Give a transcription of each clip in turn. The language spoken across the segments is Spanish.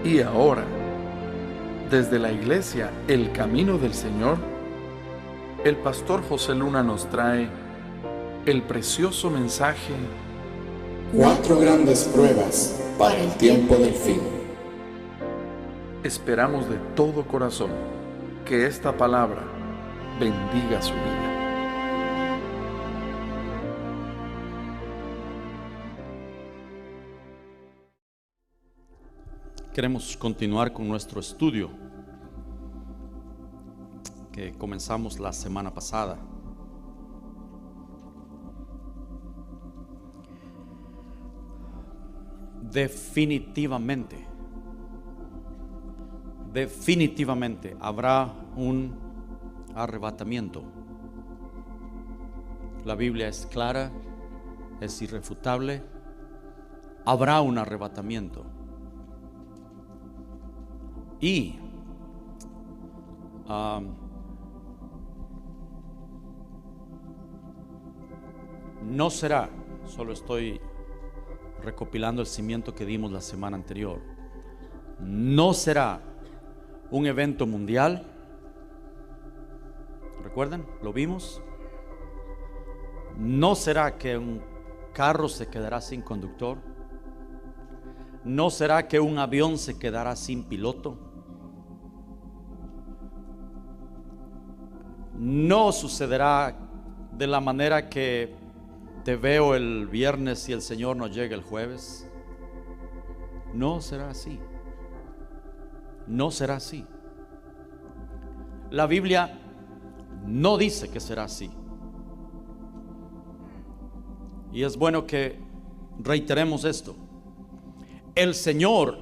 Y ahora, desde la iglesia El Camino del Señor, el pastor José Luna nos trae el precioso mensaje: 4 grandes pruebas para el tiempo del fin. Esperamos de todo corazón que esta palabra bendiga su vida. Queremos continuar con nuestro estudio que comenzamos la semana pasada. Definitivamente habrá un arrebatamiento. La Biblia es clara, es irrefutable. Habrá un arrebatamiento. Y no será, solo estoy recopilando el cimiento que dimos la semana anterior, no será un evento mundial. ¿Recuerdan? ¿Lo vimos? No será que un carro se quedará sin conductor. No será que un avión se quedará sin piloto. No sucederá de la manera que te veo el viernes y el Señor nos llega el jueves. No será así. No será así. La Biblia no dice que será así. Y es bueno que reiteremos esto. El Señor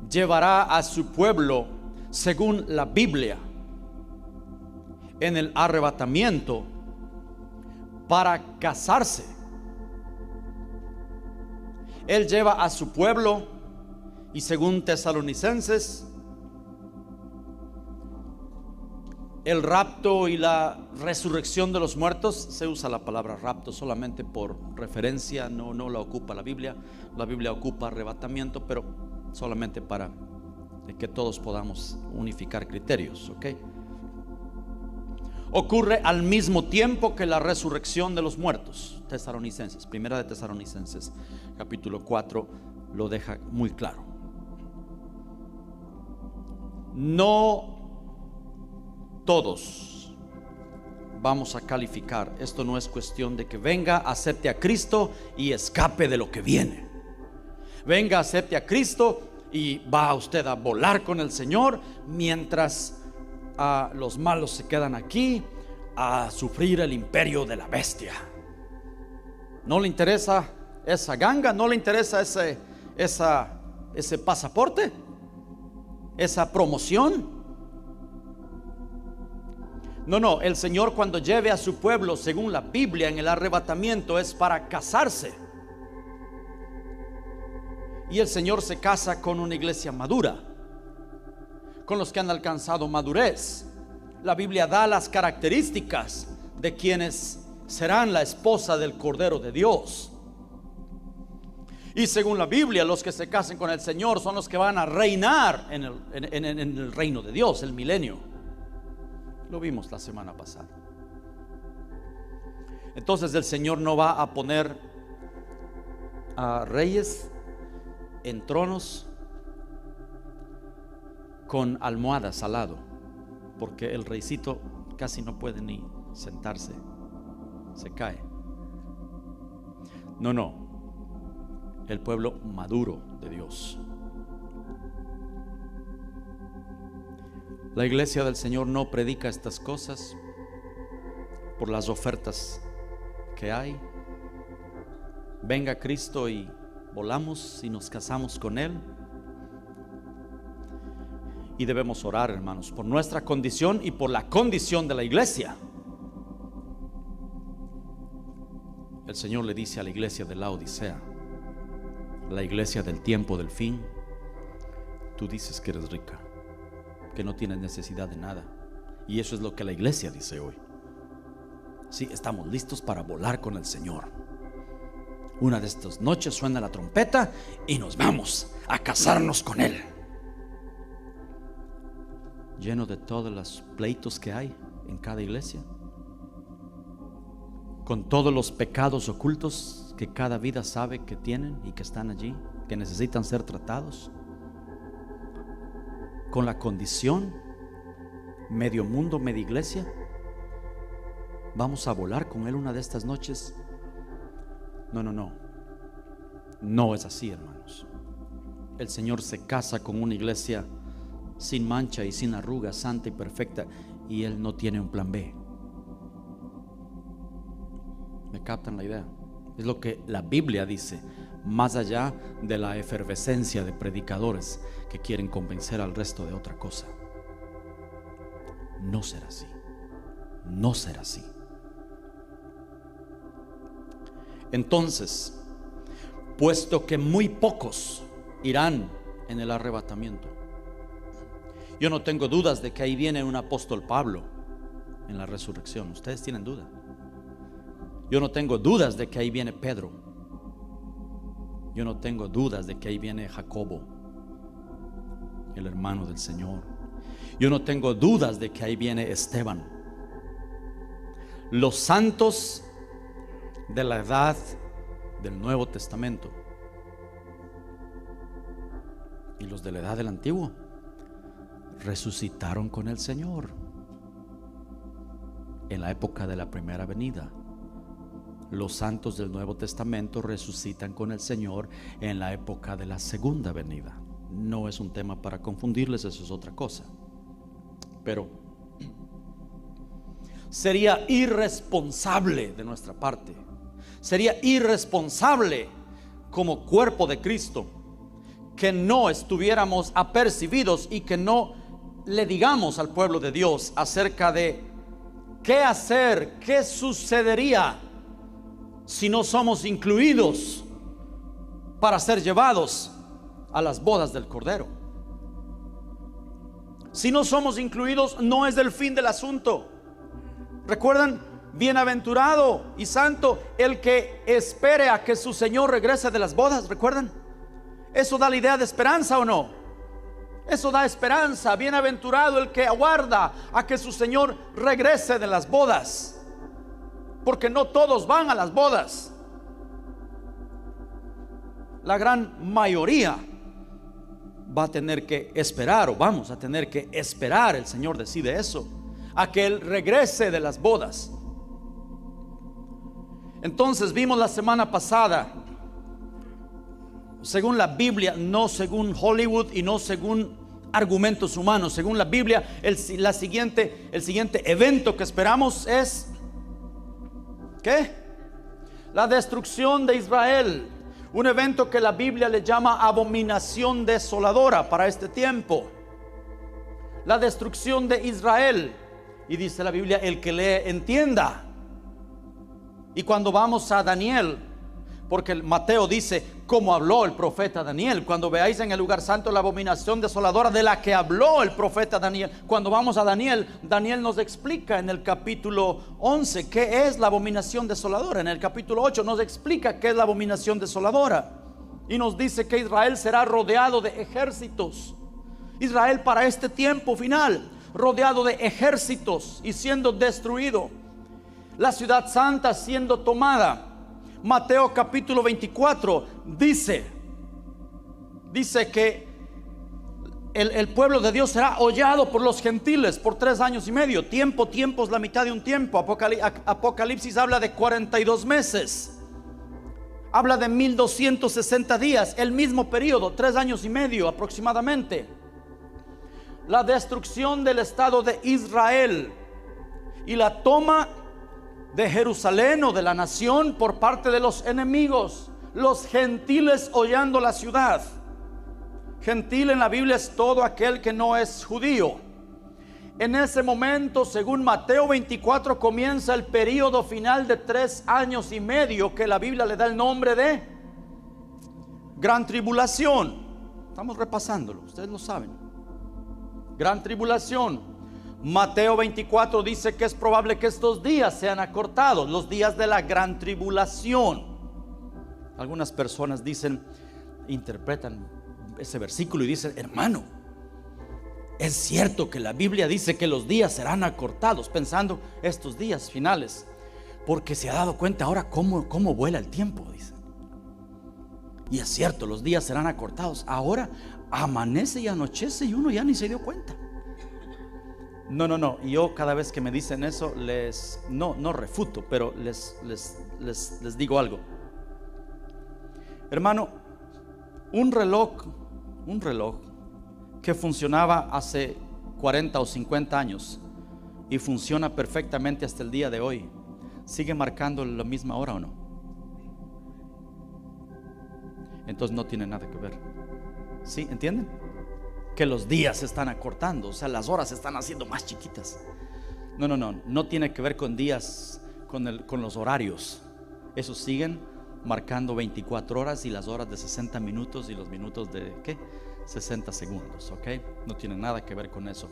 llevará a su pueblo, según la Biblia, en el arrebatamiento para casarse. Él lleva a su pueblo, y según Tesalonicenses, el rapto y la resurrección de los muertos, se usa la palabra rapto solamente por referencia, no la ocupa la Biblia. La Biblia ocupa arrebatamiento, pero solamente para que todos podamos unificar criterios, ¿ok? Ocurre al mismo tiempo que la resurrección de los muertos. Tesalonicenses, primera de Tesalonicenses, capítulo 4, lo deja muy claro. No todos vamos a calificar. Esto no es cuestión de que venga, acepte a Cristo y escape de lo que viene. Venga, acepte a Cristo y va usted a volar con el Señor, mientras los malos se quedan aquí a sufrir el imperio de la bestia. ¿No le interesa esa ganga? ¿No le interesa ese pasaporte? ¿Esa promoción? No, el Señor, cuando lleve a su pueblo, según la Biblia, en el arrebatamiento, es para casarse. Y el Señor se casa con una iglesia madura, con los que han alcanzado madurez. La Biblia da las características de quienes serán la esposa del Cordero de Dios. Y según la Biblia, los que se casen con el Señor son los que van a reinar en el reino de Dios, el milenio. Lo vimos la semana pasada. Entonces el Señor no va a poner a reyes en tronos con almohadas al lado, porque el reycito casi no puede ni sentarse, se cae. No, el pueblo maduro de Dios. La iglesia del Señor no predica estas cosas por las ofertas que hay. Venga Cristo y volamos y nos casamos con Él. Y debemos orar, hermanos, por nuestra condición y por la condición de la iglesia. El Señor le dice a la iglesia de Laodicea, la iglesia del tiempo del fin: tú dices que eres rica, que no tienes necesidad de nada. Y eso es lo que la iglesia dice hoy. Sí, estamos listos para volar con el Señor. Una de estas noches suena la trompeta y nos vamos a casarnos con Él. lleno de todos los pleitos que hay en cada iglesia, con todos los pecados ocultos que cada vida sabe que tienen y que están allí, que necesitan ser tratados, con la condición medio mundo, media iglesia. Vamos a volar con Él una de estas noches. No es así, hermanos. El Señor se casa con una iglesia sin mancha y sin arruga, santa y perfecta, y Él no tiene un plan B. ¿Me captan la idea? Es lo que la Biblia dice, más allá de la efervescencia de predicadores que quieren convencer al resto de otra cosa. No será así. No será así. Entonces, puesto que muy pocos irán en el arrebatamiento, yo no tengo dudas de que ahí viene un apóstol Pablo en la resurrección. ¿Ustedes tienen duda? Yo no tengo dudas de que ahí viene Pedro. Yo no tengo dudas de que ahí viene Jacobo, el hermano del Señor. Yo no tengo dudas de que ahí viene Esteban. Los santos de la edad del Nuevo Testamento y los de la edad del Antiguo resucitaron con el Señor en la época de la primera venida. Los santos del Nuevo Testamento resucitan con el Señor en la época de la segunda venida. No es un tema para confundirles, eso es otra cosa. Pero sería irresponsable de nuestra parte, sería irresponsable como cuerpo de Cristo que no estuviéramos apercibidos y que no le digamos al pueblo de Dios acerca de qué hacer, qué sucedería si no somos incluidos para ser llevados a las bodas del Cordero. Si no somos incluidos, no es el fin del asunto. ¿Recuerdan? Bienaventurado y santo el que espere a que su Señor regrese de las bodas. ¿Recuerdan? Eso da la idea de esperanza, ¿o no? Eso da esperanza. Bienaventurado el que aguarda a que su Señor regrese de las bodas, porque no todos van a las bodas. La gran mayoría va a tener que esperar, o vamos a tener que esperar, el Señor decide eso, a que Él regrese de las bodas. Entonces vimos la semana pasada, según la Biblia, no según Hollywood y no según argumentos humanos, según la Biblia, el siguiente evento que esperamos es ¿qué? La destrucción de Israel. Un evento que la Biblia le llama abominación desoladora para este tiempo. La destrucción de Israel. Y dice la Biblia, el que lee entienda. Y cuando vamos a Daniel, porque Mateo dice cómo habló el profeta Daniel, cuando veáis en el lugar santo la abominación desoladora de la que habló el profeta Daniel, cuando vamos a Daniel, Daniel nos explica en el capítulo 11 qué es la abominación desoladora. En el capítulo 8 nos explica qué es la abominación desoladora y nos dice que Israel será rodeado de ejércitos. Israel para este tiempo final, rodeado de ejércitos y siendo destruido, la ciudad santa siendo tomada. Mateo capítulo 24 dice que el pueblo de Dios será hollado por los gentiles por 3 años y medio. Tiempo es la mitad de un tiempo. Apocalipsis habla de 42 meses. Habla de 1260 días, el mismo periodo, 3 años y medio aproximadamente. La destrucción del Estado de Israel y la toma de Jerusalén o de la nación por parte de los enemigos, los gentiles hollando la ciudad. Gentil en la Biblia es todo aquel que no es judío. En ese momento, según Mateo 24, comienza el periodo final de 3 años y medio que la Biblia le da el nombre de Gran Tribulación. Estamos repasándolo, ustedes lo saben. Gran Tribulación. Mateo 24 dice que es probable que estos días sean acortados, los días de la gran tribulación. Algunas personas interpretan ese versículo y dicen, hermano, Es cierto que la Biblia dice que los días serán acortados, pensando estos días finales, porque se ha dado cuenta ahora cómo vuela el tiempo, dice. Y es cierto, los días serán acortados. Ahora amanece y anochece y uno ya ni se dio cuenta. No. Y yo cada vez que me dicen eso no refuto, pero les digo algo. Hermano, un reloj que funcionaba hace 40 o 50 años y funciona perfectamente hasta el día de hoy, ¿sigue marcando la misma hora o no? Entonces no tiene nada que ver. ¿Sí? ¿Entienden? Que los días se están acortando, o sea, las horas se están haciendo más chiquitas. No tiene que ver con días, con los horarios. Esos siguen marcando 24 horas y las horas de 60 minutos y los minutos de ¿qué? 60 segundos, ¿ok? No tiene nada que ver con eso.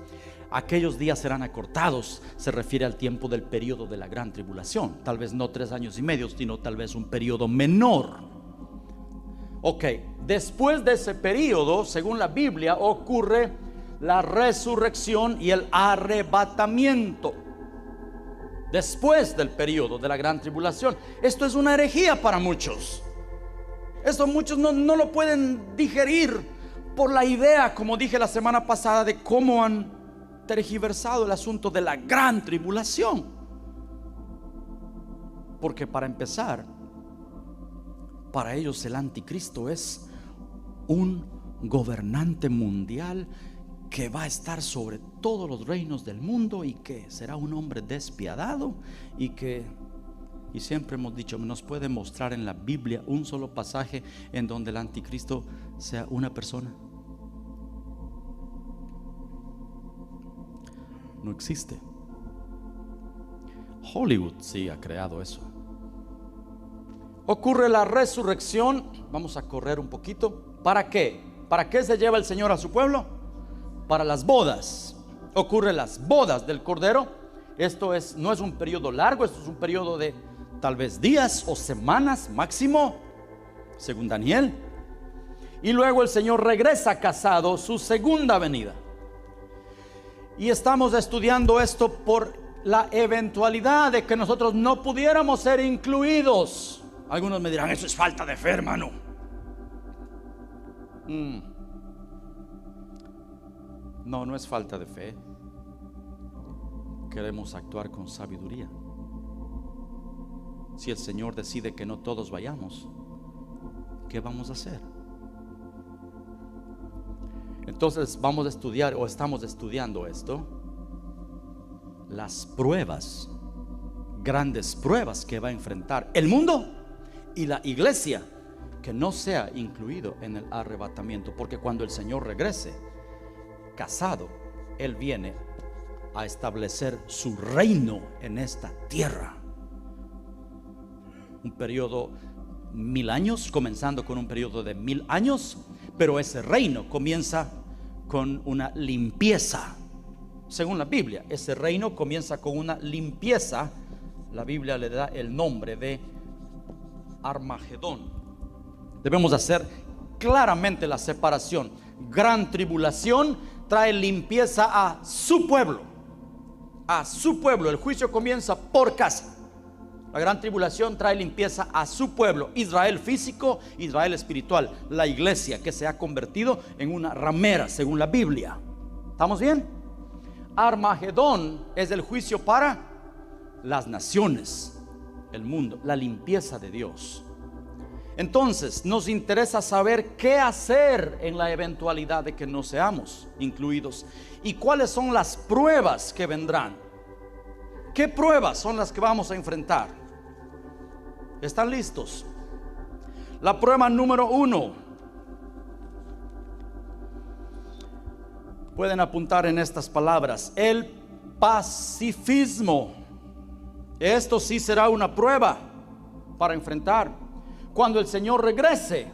Aquellos días serán acortados, se refiere al tiempo del periodo de la gran tribulación. Tal vez no 3 años y medio, sino tal vez un periodo menor. Ok, después de ese periodo, según la Biblia, ocurre la resurrección y el arrebatamiento. Después del periodo de la gran tribulación. Esto es una herejía para muchos. Esto muchos no lo pueden digerir por la idea, como dije la semana pasada, de cómo han tergiversado el asunto de la gran tribulación. Porque para empezar, para ellos el anticristo es un gobernante mundial que va a estar sobre todos los reinos del mundo y que será un hombre despiadado y siempre hemos dicho, nos puede mostrar en la Biblia un solo pasaje en donde el anticristo sea una persona. No existe. Hollywood sí ha creado eso. Ocurre la resurrección. Vamos a correr un poquito. ¿Para qué? ¿Para qué se lleva el Señor a su pueblo? Para las bodas. Ocurren las bodas del Cordero. Esto no es un periodo largo, esto es un periodo de tal vez días o semanas máximo, según Daniel. Y luego el Señor regresa casado, su segunda venida. Y estamos estudiando esto por la eventualidad de que nosotros no pudiéramos ser incluidos. Algunos me dirán, eso es falta de fe, hermano. No es falta de fe. Queremos actuar con sabiduría. Si el Señor decide que no todos vayamos, ¿qué vamos a hacer? Entonces vamos a estudiar, o estamos estudiando esto, las pruebas, grandes pruebas que va a enfrentar el mundo y la iglesia que no sea incluido en el arrebatamiento. Porque cuando el Señor regrese casado, Él viene a establecer su reino en esta tierra. Un periodo 1000 años, comenzando con un periodo de 1000 años, pero ese reino comienza con una limpieza. Según la Biblia, ese reino comienza con una limpieza. La Biblia le da el nombre de Armagedón. Debemos hacer claramente la separación. Gran tribulación trae limpieza a su pueblo. A su pueblo. El juicio comienza por casa. La gran tribulación trae limpieza a su pueblo. Israel físico, Israel espiritual. La iglesia que se ha convertido en una ramera, según la Biblia. ¿Estamos bien? Armagedón es el juicio para las naciones, el mundo, la limpieza de Dios. Entonces nos interesa saber qué hacer en la eventualidad de que no seamos incluidos y cuáles son las pruebas que vendrán. ¿Qué pruebas son las que vamos a enfrentar? ¿Están listos? La prueba número 1. Pueden apuntar en estas palabras: el pacifismo. Esto sí será una prueba para enfrentar. Cuando el Señor regrese,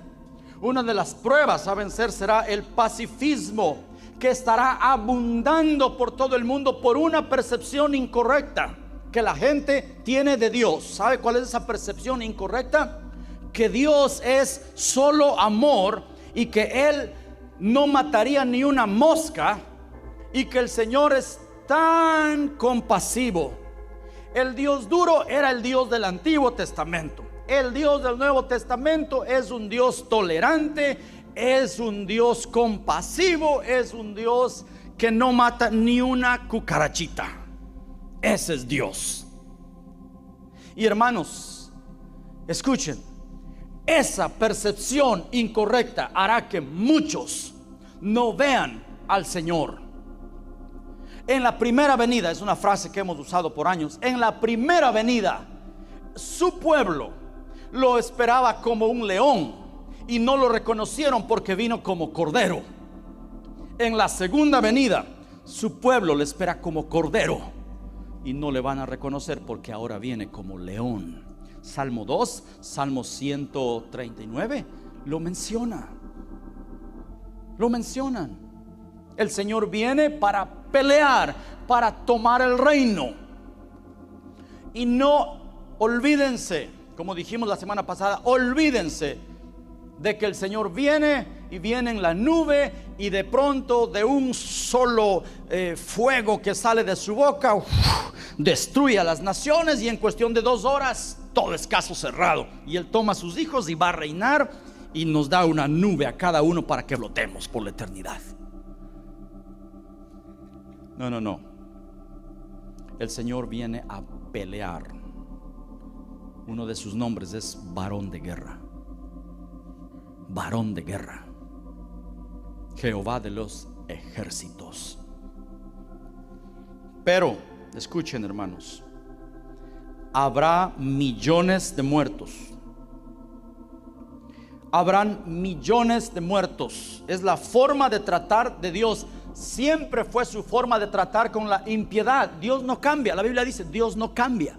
una de las pruebas a vencer será el pacifismo, que estará abundando por todo el mundo por una percepción incorrecta que la gente tiene de Dios. ¿Sabe cuál es esa percepción incorrecta? Que Dios es solo amor y que Él no mataría ni una mosca y que el Señor es tan compasivo. El Dios duro era el Dios del Antiguo Testamento. El Dios del Nuevo Testamento es un Dios tolerante, es un Dios compasivo, es un Dios que no mata ni una cucarachita. Ese es Dios. Y hermanos, escuchen, esa percepción incorrecta hará que muchos no vean al Señor. En la primera venida, es una frase que hemos usado por años, en la primera venida su pueblo lo esperaba como un león y no lo reconocieron porque vino como cordero. En la segunda venida su pueblo le espera como cordero y no le van a reconocer porque ahora viene como león. Salmo 2, Salmo 139 lo menciona. Lo mencionan. El Señor viene para pelear, para tomar el reino. Y no olvídense, como dijimos la semana pasada, olvídense de que el Señor viene y viene en la nube y de pronto de un solo fuego que sale de su boca destruye a las naciones y en cuestión de 2 horas todo es caso cerrado. Y Él toma a sus hijos y va a reinar y nos da una nube a cada uno para que flotemos por la eternidad. No. El Señor viene a pelear. Uno de sus nombres es varón de guerra. Varón de guerra. Jehová de los ejércitos. Pero, escuchen hermanos, habrá millones de muertos. Habrán millones de muertos. Es la forma de tratar de Dios. Siempre fue su forma de tratar con la impiedad. Dios no cambia. La Biblia dice, Dios no cambia.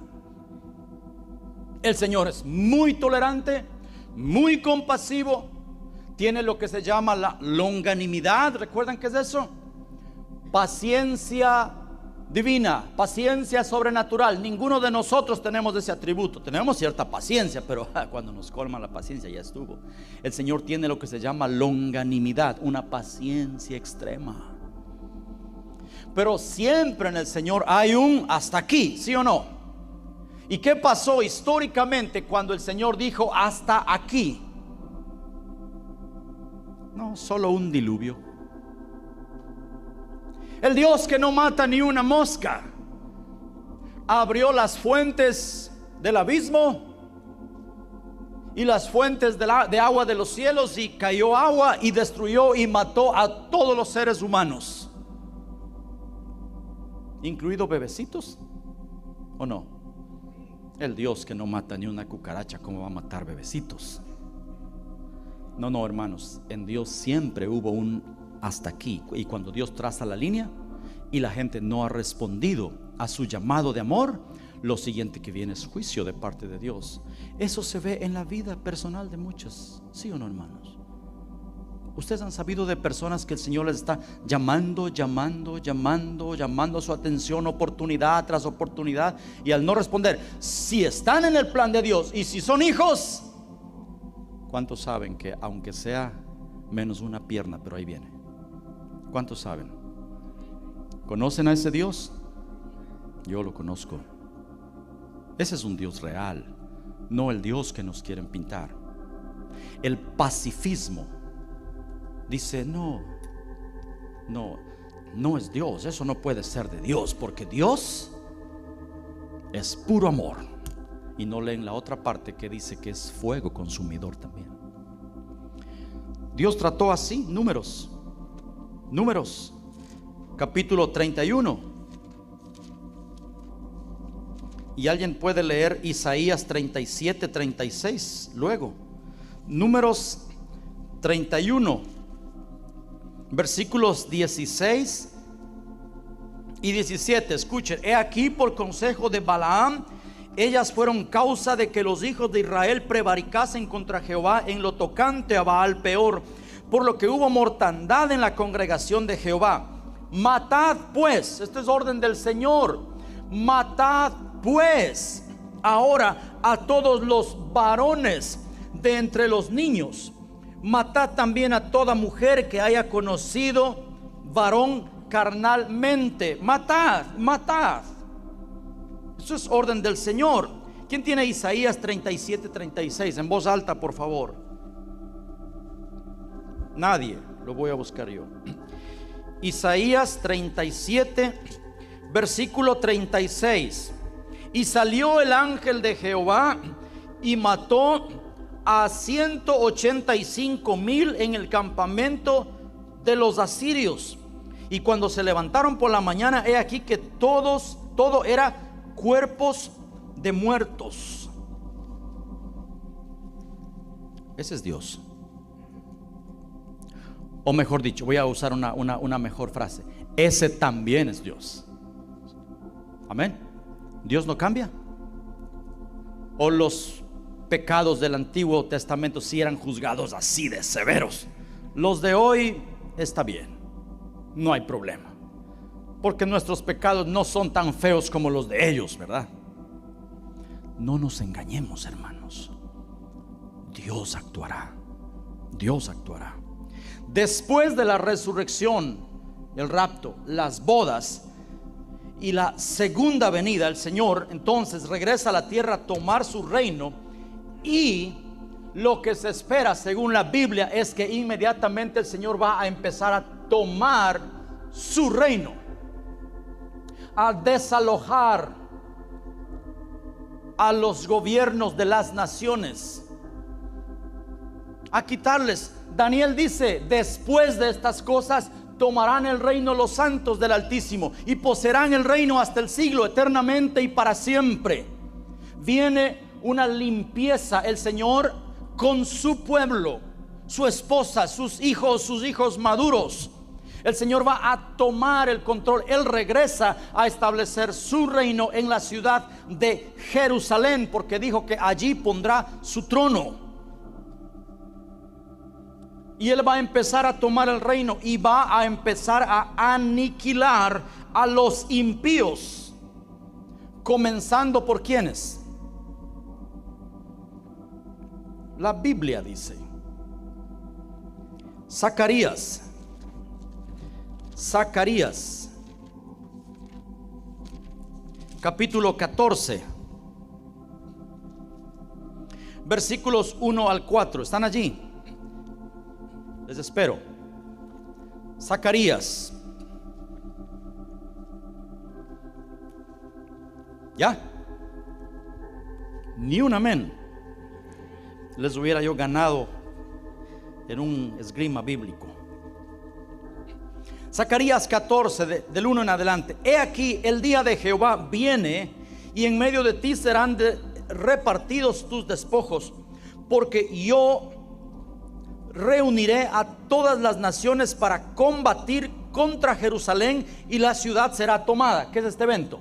El Señor es muy tolerante, muy compasivo. Tiene lo que se llama la longanimidad. ¿Recuerdan qué es eso? Paciencia divina, paciencia sobrenatural. Ninguno de nosotros tenemos ese atributo. Tenemos cierta paciencia, pero cuando nos colma la paciencia ya estuvo. El Señor tiene lo que se llama longanimidad, una paciencia extrema. Pero siempre en el Señor hay un hasta aquí, ¿sí o no? ¿Y qué pasó históricamente cuando el Señor dijo hasta aquí? No, solo un diluvio. El Dios que no mata ni una mosca abrió las fuentes del abismo y las fuentes de agua de los cielos y cayó agua y destruyó y mató a todos los seres humanos, incluidos bebecitos, ¿o no? El Dios que no mata ni una cucaracha, ¿cómo va a matar bebecitos? No, hermanos, en Dios siempre hubo un hasta aquí. Y cuando Dios traza la línea y la gente no ha respondido a su llamado de amor, lo siguiente que viene es juicio de parte de Dios. Eso se ve en la vida personal de muchos, ¿sí o no, hermanos? Ustedes han sabido de personas que el Señor les está llamando su atención, oportunidad tras oportunidad, y al no responder, si están en el plan de Dios y si son hijos, ¿cuántos saben que aunque sea menos una pierna, pero ahí viene? ¿Cuántos saben? ¿Conocen a ese Dios? Yo lo conozco. Ese es un Dios real, no el Dios que nos quieren pintar. El pacifismo dice no es Dios, eso no puede ser de Dios, porque Dios es puro amor. Y no leen la otra parte que dice que es fuego consumidor también. Dios trató así. Números capítulo 31. Y alguien puede leer Isaías 37, 36 luego. Números 31, versículos 16 y 17. Escuchen: he aquí, por consejo de Balaam, ellas fueron causa de que los hijos de Israel prevaricasen contra Jehová en lo tocante a Baal Peor, por lo que hubo mortandad en la congregación de Jehová. Matad pues, este es orden del Señor, matad pues ahora a todos los varones de entre los niños. Matad también a toda mujer que haya conocido varón carnalmente. Matad, matad. Eso es orden del Señor. ¿Quién tiene Isaías 37:36? En voz alta, por favor. Nadie. Lo voy a buscar yo. Isaías 37, versículo 36. Y salió el ángel de Jehová y mató a 185,000 en el campamento de los asirios. Y cuando se levantaron por la mañana, he aquí que todo era cuerpos de muertos. Ese es Dios. O mejor dicho, voy a usar una mejor frase. Ese también es Dios. Amén. Dios no cambia. O los pecados del Antiguo Testamento sí eran juzgados así de severos. Los de hoy está bien, no hay problema, porque nuestros pecados no son tan feos como los de ellos, ¿verdad? No nos engañemos, hermanos. Dios actuará. Dios actuará. Después de la resurrección, el rapto, las bodas y la segunda venida, el Señor entonces regresa a la tierra a tomar su reino. Y lo que se espera según la Biblia es que inmediatamente el Señor va a empezar a tomar su reino, a desalojar a los gobiernos de las naciones, a quitarles. Daniel dice: después de estas cosas tomarán el reino los santos del Altísimo y poseerán el reino hasta el siglo, eternamente y para siempre. Viene una limpieza, el Señor con su pueblo, su esposa, sus hijos maduros. El Señor va a tomar el control. Él regresa a establecer su reino en la ciudad de Jerusalén, porque dijo que allí pondrá su trono. Y Él va a empezar a tomar el reino y va a empezar a aniquilar a los impíos, comenzando por ¿quiénes? La Biblia dice, Zacarías capítulo 14, versículos 1 al 4. ¿Están allí? Les espero. Zacarías. ¿Ya? Ni un amén les hubiera yo ganado en un esgrima bíblico. Zacarías 14, del 1 en adelante. He aquí, el día de Jehová viene, y en medio de ti serán repartidos tus despojos, porque yo reuniré a todas las naciones para combatir contra Jerusalén, y la ciudad será tomada. ¿Qué es este evento?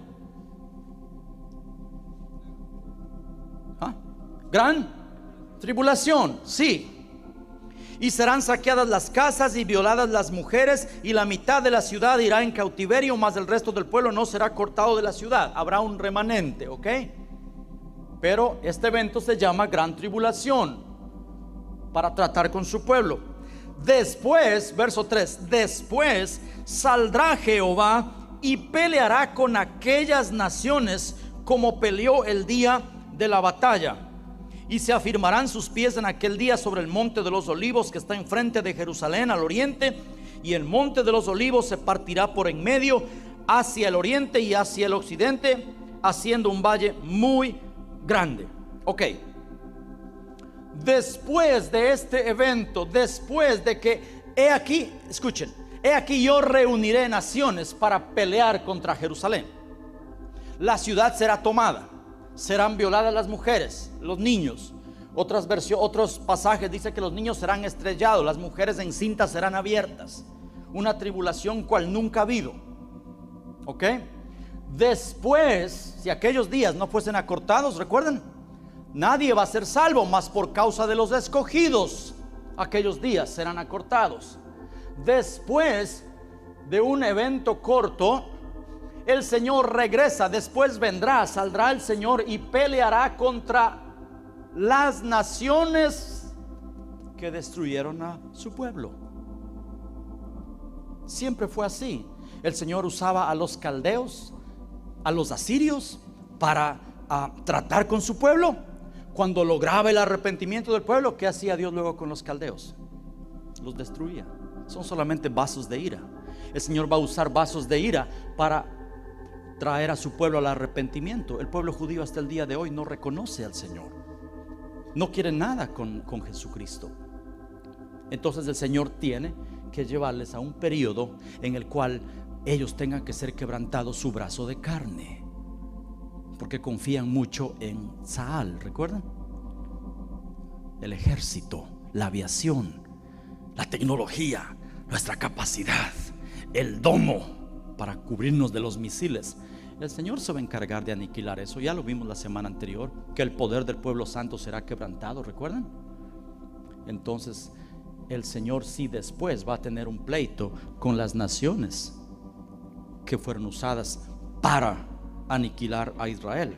Gran tribulación, sí. Y serán saqueadas las casas y violadas las mujeres, y la mitad de la ciudad irá en cautiverio, mas el resto del pueblo no será cortado de la ciudad. Habrá un remanente, ¿ok? Pero este evento se llama gran tribulación, para tratar con su pueblo. Después, verso 3, después saldrá Jehová y peleará con aquellas naciones como peleó el día de la batalla. Y se afirmarán sus pies en aquel día sobre el monte de los olivos que está enfrente de Jerusalén al oriente, y el monte de los olivos se partirá por en medio hacia el oriente y hacia el occidente, haciendo un valle muy grande. Ok. Después de este evento, después de que, he aquí, escuchen, he aquí yo reuniré naciones para pelear contra Jerusalén. La ciudad será tomada, serán violadas las mujeres, los niños. Otros pasajes dicen que los niños serán estrellados, las mujeres encintas serán abiertas. Una tribulación cual nunca ha habido. ¿Ok? Después, si aquellos días no fuesen acortados, recuerden, nadie va a ser salvo, mas por causa de los escogidos aquellos días serán acortados. Después de un evento corto, el Señor regresa. Después vendrá, saldrá el Señor y peleará contra las naciones que destruyeron a su pueblo. Siempre fue así. el Señor usaba a los caldeos, a los asirios, para tratar con su pueblo. Cuando lograba el arrepentimiento del pueblo, ¿qué hacía Dios luego con los caldeos? Los destruía. Son solamente vasos de ira. El Señor va a usar vasos de ira para traer a su pueblo al arrepentimiento. El pueblo judío hasta el día de hoy no reconoce al Señor, no quiere nada con Jesucristo. Entonces el Señor tiene que llevarles a un periodo en el cual ellos tengan que ser quebrantados su brazo de carne, porque confían mucho en Saal. ¿Recuerdan? El ejército, la aviación, la tecnología, nuestra capacidad, el domo para cubrirnos de los misiles. El Señor se va a encargar de aniquilar eso. Ya lo vimos la semana anterior, que el poder del pueblo santo será quebrantado. ¿Recuerdan? Entonces el Señor sí después va a tener un pleito con las naciones que fueron usadas para aniquilar a Israel.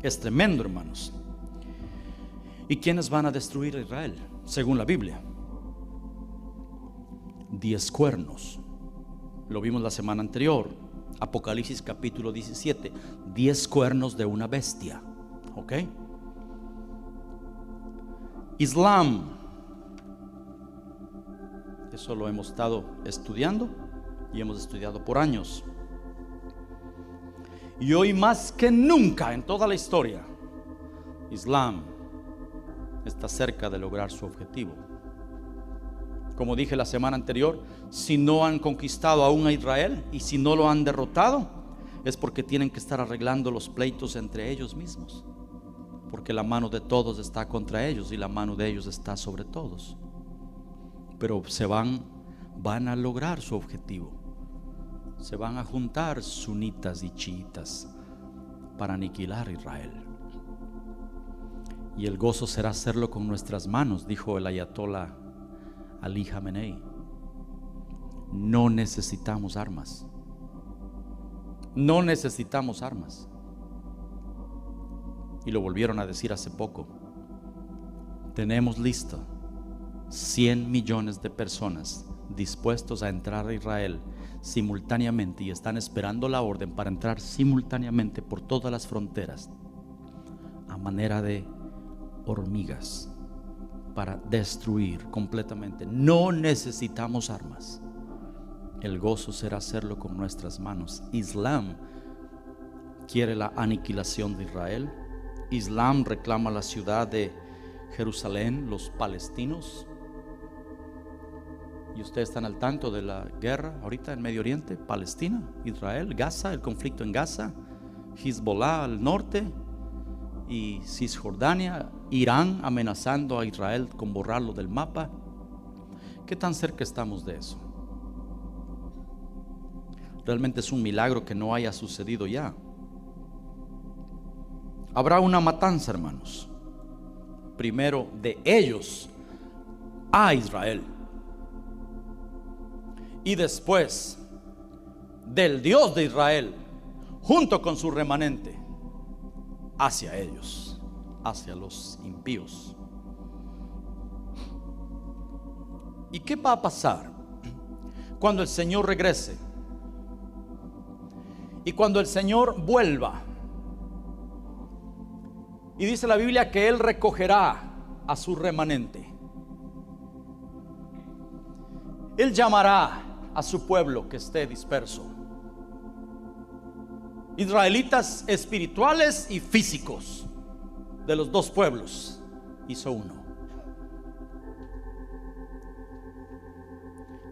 Es tremendo, hermanos. ¿Y quiénes van a destruir a Israel? Según la Biblia, 10 cuernos. Lo vimos la semana anterior, Apocalipsis capítulo 17, 10 cuernos de una bestia. ¿Ok? Islam, eso lo hemos estado estudiando y hemos estudiado por años. Y hoy más que nunca en toda la historia, Islam está cerca de lograr su objetivo. Como dije la semana anterior, si no han conquistado aún a Israel y si no lo han derrotado, es porque tienen que estar arreglando los pleitos entre ellos mismos, porque la mano de todos está contra ellos y la mano de ellos está sobre todos. Pero van a lograr su objetivo. Se van a juntar sunitas y chiitas para aniquilar a Israel. Y el gozo será hacerlo con nuestras manos, dijo el ayatolá Ali Khamenei. No necesitamos armas. No necesitamos armas. Y lo volvieron a decir hace poco. Tenemos listo 100 millones de personas dispuestos a entrar a Israel simultáneamente y están esperando la orden para entrar simultáneamente por todas las fronteras a manera de hormigas para destruir completamente. No necesitamos armas. El gozo será hacerlo con nuestras manos. Islam quiere la aniquilación de Israel. Islam reclama la ciudad de Jerusalén, los palestinos. Y ustedes están al tanto de la guerra ahorita en Medio Oriente, Palestina, Israel, Gaza, el conflicto en Gaza, Hezbollah al norte y Cisjordania, Irán amenazando a Israel con borrarlo del mapa. ¿Qué tan cerca estamos de eso? Realmente es un milagro que no haya sucedido ya. Habrá una matanza, hermanos. Primero de ellos a Israel y después del Dios de Israel junto con su remanente hacia ellos, hacia los impíos. ¿Y qué va a pasar cuando el Señor regrese? Y cuando el Señor vuelva. Y dice la Biblia que Él recogerá a su remanente. Él llamará a su pueblo que esté disperso. Israelitas espirituales y físicos. De los dos pueblos hizo uno.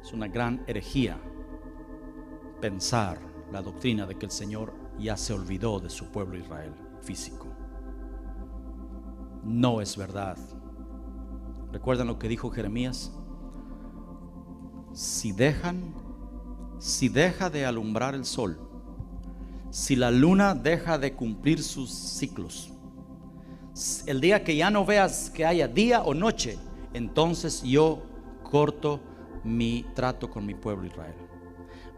Es una gran herejía pensar la doctrina de que el Señor ya se olvidó de su pueblo Israel físico. No es verdad. ¿Recuerdan lo que dijo Jeremías? Si deja de alumbrar el sol, si la luna deja de cumplir sus ciclos, el día que ya no veas que haya día o noche, entonces yo corto mi trato con mi pueblo Israel.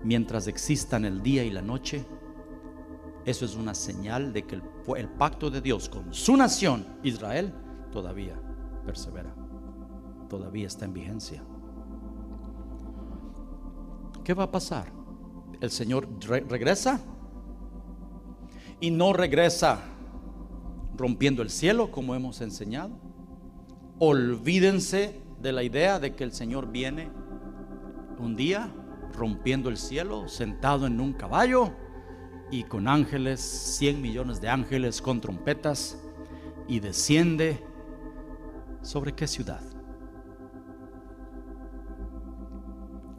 Mientras existan el día y la noche, eso es una señal de que el pacto de Dios con su nación Israel todavía persevera, todavía está en vigencia. ¿qué va a pasar? El Señor regresa, y no regresa rompiendo el cielo como hemos enseñado. Olvídense de la idea de que el Señor viene un día rompiendo el cielo, sentado en un caballo y con ángeles, 100 millones de ángeles con trompetas, y desciende ¿sobre qué ciudad?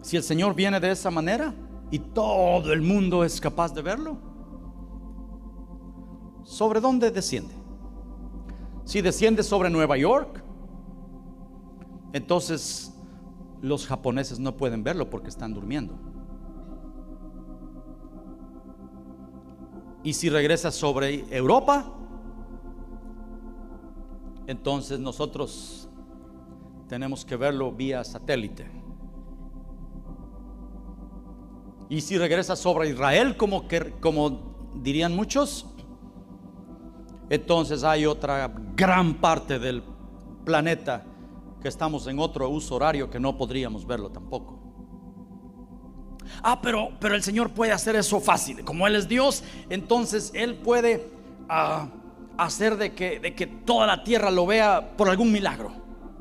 Si el Señor viene de esa manera y todo el mundo es capaz de verlo, ¿sobre dónde desciende? Si desciende sobre Nueva York, entonces los japoneses no pueden verlo porque están durmiendo. Y si regresa sobre Europa, entonces nosotros tenemos que verlo vía satélite. Y si regresa sobre Israel, como dirían muchos, entonces hay otra gran parte del planeta que estamos en otro uso horario que no podríamos verlo tampoco. Pero el Señor puede hacer eso fácil. Como Él es Dios, entonces Él puede hacer de que toda la tierra lo vea por algún milagro.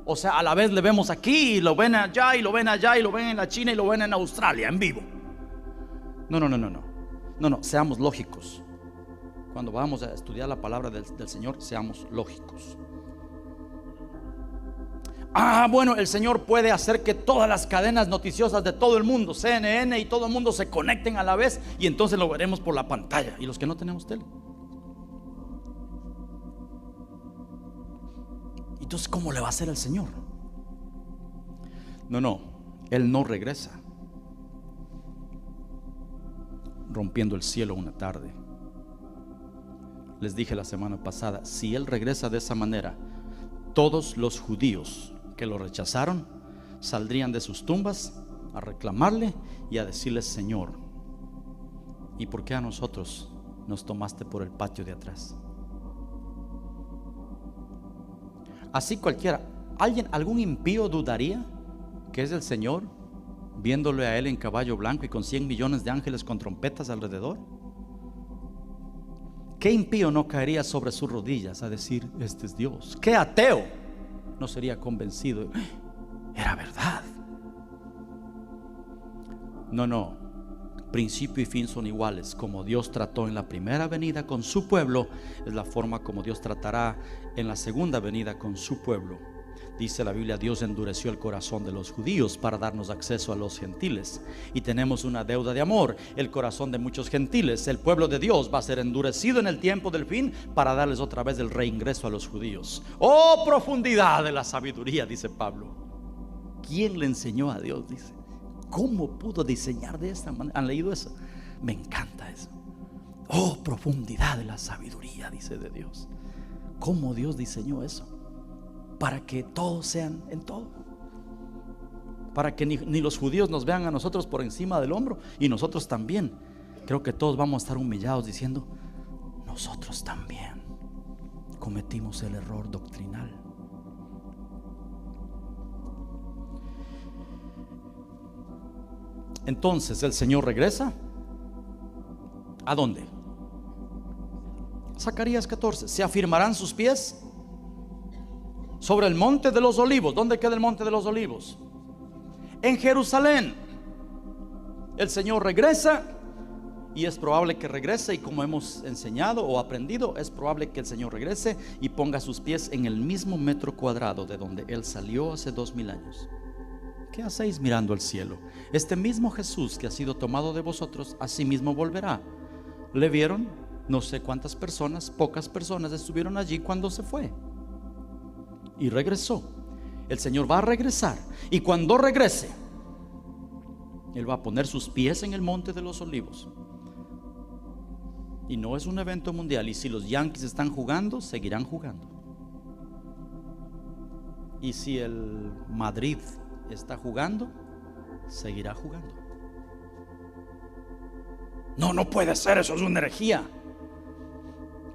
O sea, a la vez le vemos aquí y lo ven allá y lo ven allá y lo ven en la China y lo ven en Australia en vivo. No, seamos lógicos. Cuando vamos a estudiar la palabra del Señor, seamos lógicos. Bueno, el Señor puede hacer que todas las cadenas noticiosas de todo el mundo, CNN y todo el mundo, se conecten a la vez, y entonces lo veremos por la pantalla. Y los que no tenemos tele, entonces ¿cómo le va a hacer el Señor? No, Él no regresa rompiendo el cielo una tarde. Les dije la semana pasada, si Él regresa de esa manera, todos los judíos que lo rechazaron saldrían de sus tumbas a reclamarle y a decirle: Señor, ¿y por qué a nosotros nos tomaste por el patio de atrás? Así cualquiera, algún impío dudaría que es el Señor, viéndole a Él en caballo blanco y con 100 millones de ángeles con trompetas alrededor. ¿Qué impío no caería sobre sus rodillas a decir: este es Dios? ¿Qué ateo no sería convencido? Era verdad. No, principio y fin son iguales. Como Dios trató en la primera venida con su pueblo, es la forma como Dios tratará en la segunda venida con su pueblo. Dice la Biblia: Dios endureció el corazón de los judíos para darnos acceso a los gentiles, y tenemos una deuda de amor, el corazón de muchos gentiles. El pueblo de Dios va a ser endurecido en el tiempo del fin para darles otra vez el reingreso a los judíos. ¡Oh, profundidad de la sabiduría!, dice Pablo. ¿Quién le enseñó a Dios? Dice, ¿cómo pudo diseñar de esta manera? ¿Han leído eso? Me encanta eso. ¡Oh, profundidad de la sabiduría!, dice, de Dios. ¿Cómo Dios diseñó eso? Para que todos sean en todo, para que ni los judíos nos vean a nosotros por encima del hombro, y nosotros también. Creo que todos vamos a estar humillados diciendo: nosotros también cometimos el error doctrinal. Entonces el Señor regresa. ¿A dónde? Zacarías 14. Se afirmarán sus pies sobre el monte de los olivos. ¿Dónde queda el monte de los olivos? En Jerusalén. El Señor regresa, y es probable que regrese, y como hemos enseñado o aprendido, es probable que el Señor regrese y ponga sus pies en el mismo metro cuadrado de donde Él salió hace 2000 años. ¿Qué hacéis mirando al cielo? Este mismo Jesús que ha sido tomado de vosotros, así mismo volverá. ¿Le vieron? No sé cuántas personas, pocas personas estuvieron allí cuando se fue y regresó. El Señor va a regresar, y cuando regrese, Él va a poner sus pies en el monte de los olivos. Y no es un evento mundial. Y si los Yankees están jugando, seguirán jugando. Y si el Madrid está jugando, seguirá jugando. No puede ser, eso es una herejía.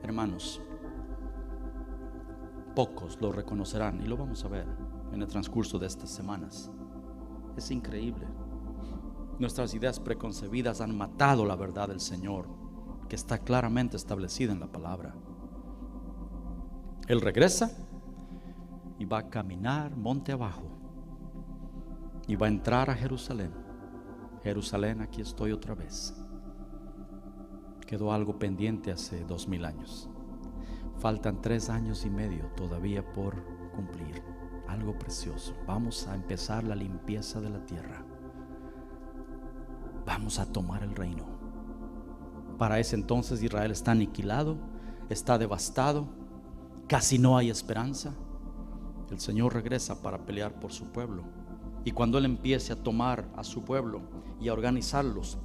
Hermanos, pocos lo reconocerán, y lo vamos a ver en el transcurso de estas semanas. Es increíble. Nuestras ideas preconcebidas han matado la verdad del Señor, que está claramente establecida en la palabra. Él regresa y va a caminar monte abajo y va a entrar a Jerusalén. Jerusalén, aquí estoy otra vez. Quedó algo pendiente hace 2000 años. Faltan 3 años y medio todavía por cumplir. Algo precioso. Vamos a empezar la limpieza de la tierra. Vamos a tomar el reino. Para ese entonces Israel está aniquilado, está devastado, casi no hay esperanza. El Señor regresa para pelear por su pueblo. Y cuando Él empiece a tomar a su pueblo y a organizarlos,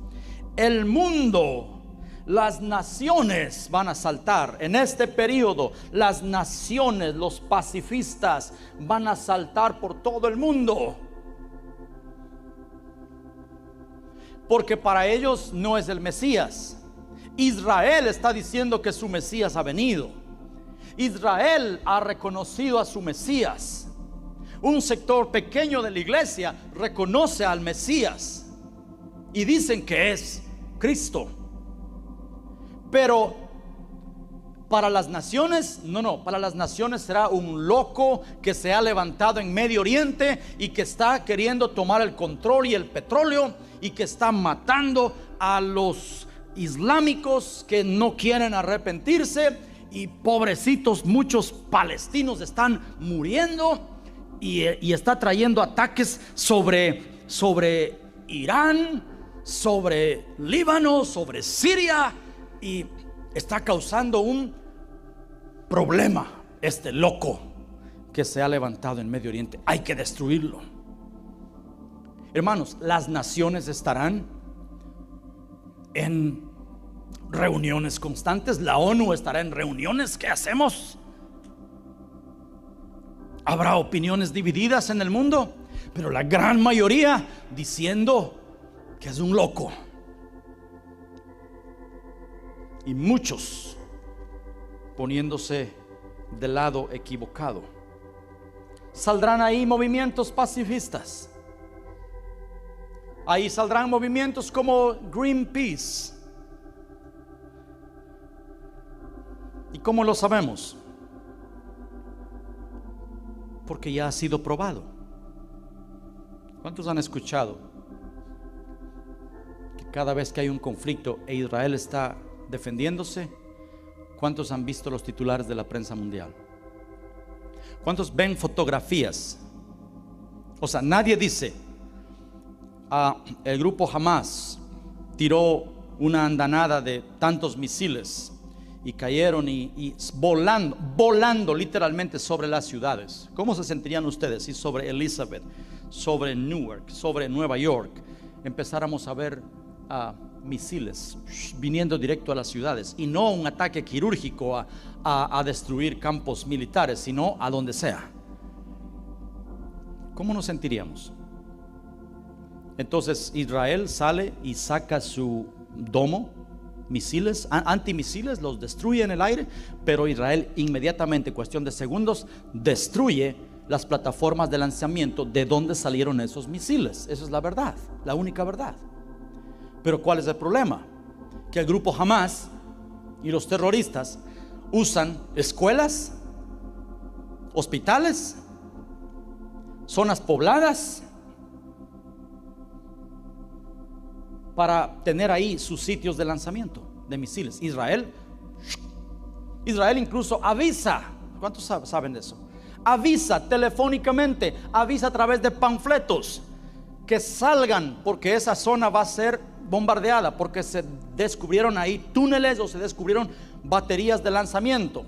el mundo, las naciones van a saltar. En este periodo, las naciones, los pacifistas van a saltar por todo el mundo. Porque para ellos no es el Mesías. Israel está diciendo que su Mesías ha venido. Israel ha reconocido a su Mesías. Un sector pequeño de la iglesia reconoce al Mesías y dicen que es Cristo. Pero para las naciones, no, para las naciones será un loco que se ha levantado en Medio Oriente y que está queriendo tomar el control y el petróleo, y que está matando a los islámicos que no quieren arrepentirse, y pobrecitos, muchos palestinos están muriendo, y está trayendo ataques sobre Irán, sobre Líbano, sobre Siria, y está causando un problema este loco que se ha levantado en Medio Oriente. Hay que destruirlo. Hermanos, las naciones estarán en reuniones constantes. La ONU estará en reuniones. ¿Qué hacemos? Habrá opiniones divididas en el mundo, pero la gran mayoría diciendo que es un loco. Y muchos poniéndose del lado equivocado. Saldrán ahí movimientos pacifistas. Ahí saldrán movimientos como Greenpeace. ¿Y cómo lo sabemos? Porque ya ha sido probado. ¿Cuántos han escuchado que cada vez que hay un conflicto e Israel está defendiéndose, cuántos han visto los titulares de la prensa mundial? ¿Cuántos ven fotografías? O sea, nadie dice: el grupo Hamas tiró una andanada de tantos misiles y cayeron y volando literalmente sobre las ciudades. ¿Cómo se sentirían ustedes si sobre Elizabeth, sobre Newark, sobre Nueva York empezáramos a ver misiles viniendo directo a las ciudades, y no un ataque quirúrgico a destruir campos militares, sino a donde sea? ¿Cómo nos sentiríamos? Entonces Israel sale y saca su domo, misiles, antimisiles, los destruye en el aire, pero Israel inmediatamente, cuestión de segundos, destruye las plataformas de lanzamiento de donde salieron esos misiles. Esa es la verdad, la única verdad. Pero ¿cuál es el problema? Que el grupo Hamas y los terroristas usan escuelas, hospitales, zonas pobladas para tener ahí sus sitios de lanzamiento de misiles. Israel incluso avisa. ¿Cuántos saben de eso? Avisa telefónicamente, avisa a través de panfletos que salgan, porque esa zona va a ser bombardeada, porque se descubrieron ahí túneles o se descubrieron baterías de lanzamiento.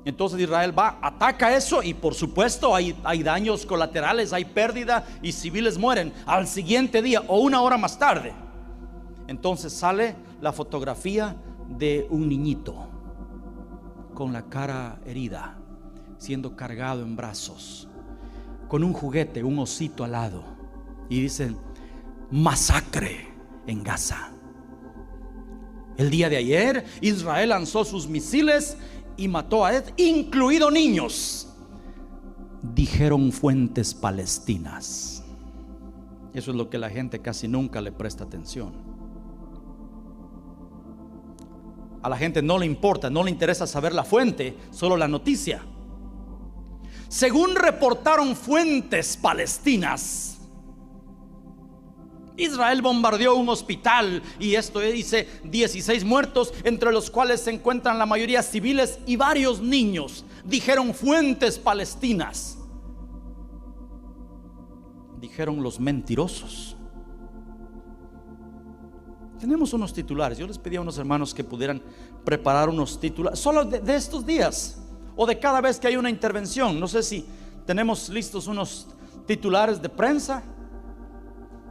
Entonces Israel va, ataca eso, y por supuesto hay daños colaterales, hay pérdida y civiles mueren al siguiente día o una hora más tarde. Entonces sale la fotografía de un niñito con la cara herida, siendo cargado en brazos, con un juguete, un osito al lado, y dicen: masacre en Gaza. El día de ayer Israel lanzó sus misiles y mató a incluido niños, dijeron fuentes palestinas. Eso es lo que la gente casi nunca le presta atención. A la gente no le importa, no le interesa saber la fuente, solo la noticia. Según reportaron fuentes palestinas, Israel bombardeó un hospital y esto dice 16 muertos, entre los cuales se encuentran la mayoría civiles y varios niños, dijeron fuentes palestinas. Dijeron los mentirosos. Tenemos unos titulares. Yo les pedí a unos hermanos que pudieran preparar unos titulares solo de estos días o de cada vez que hay una intervención. No sé si tenemos listos unos titulares de prensa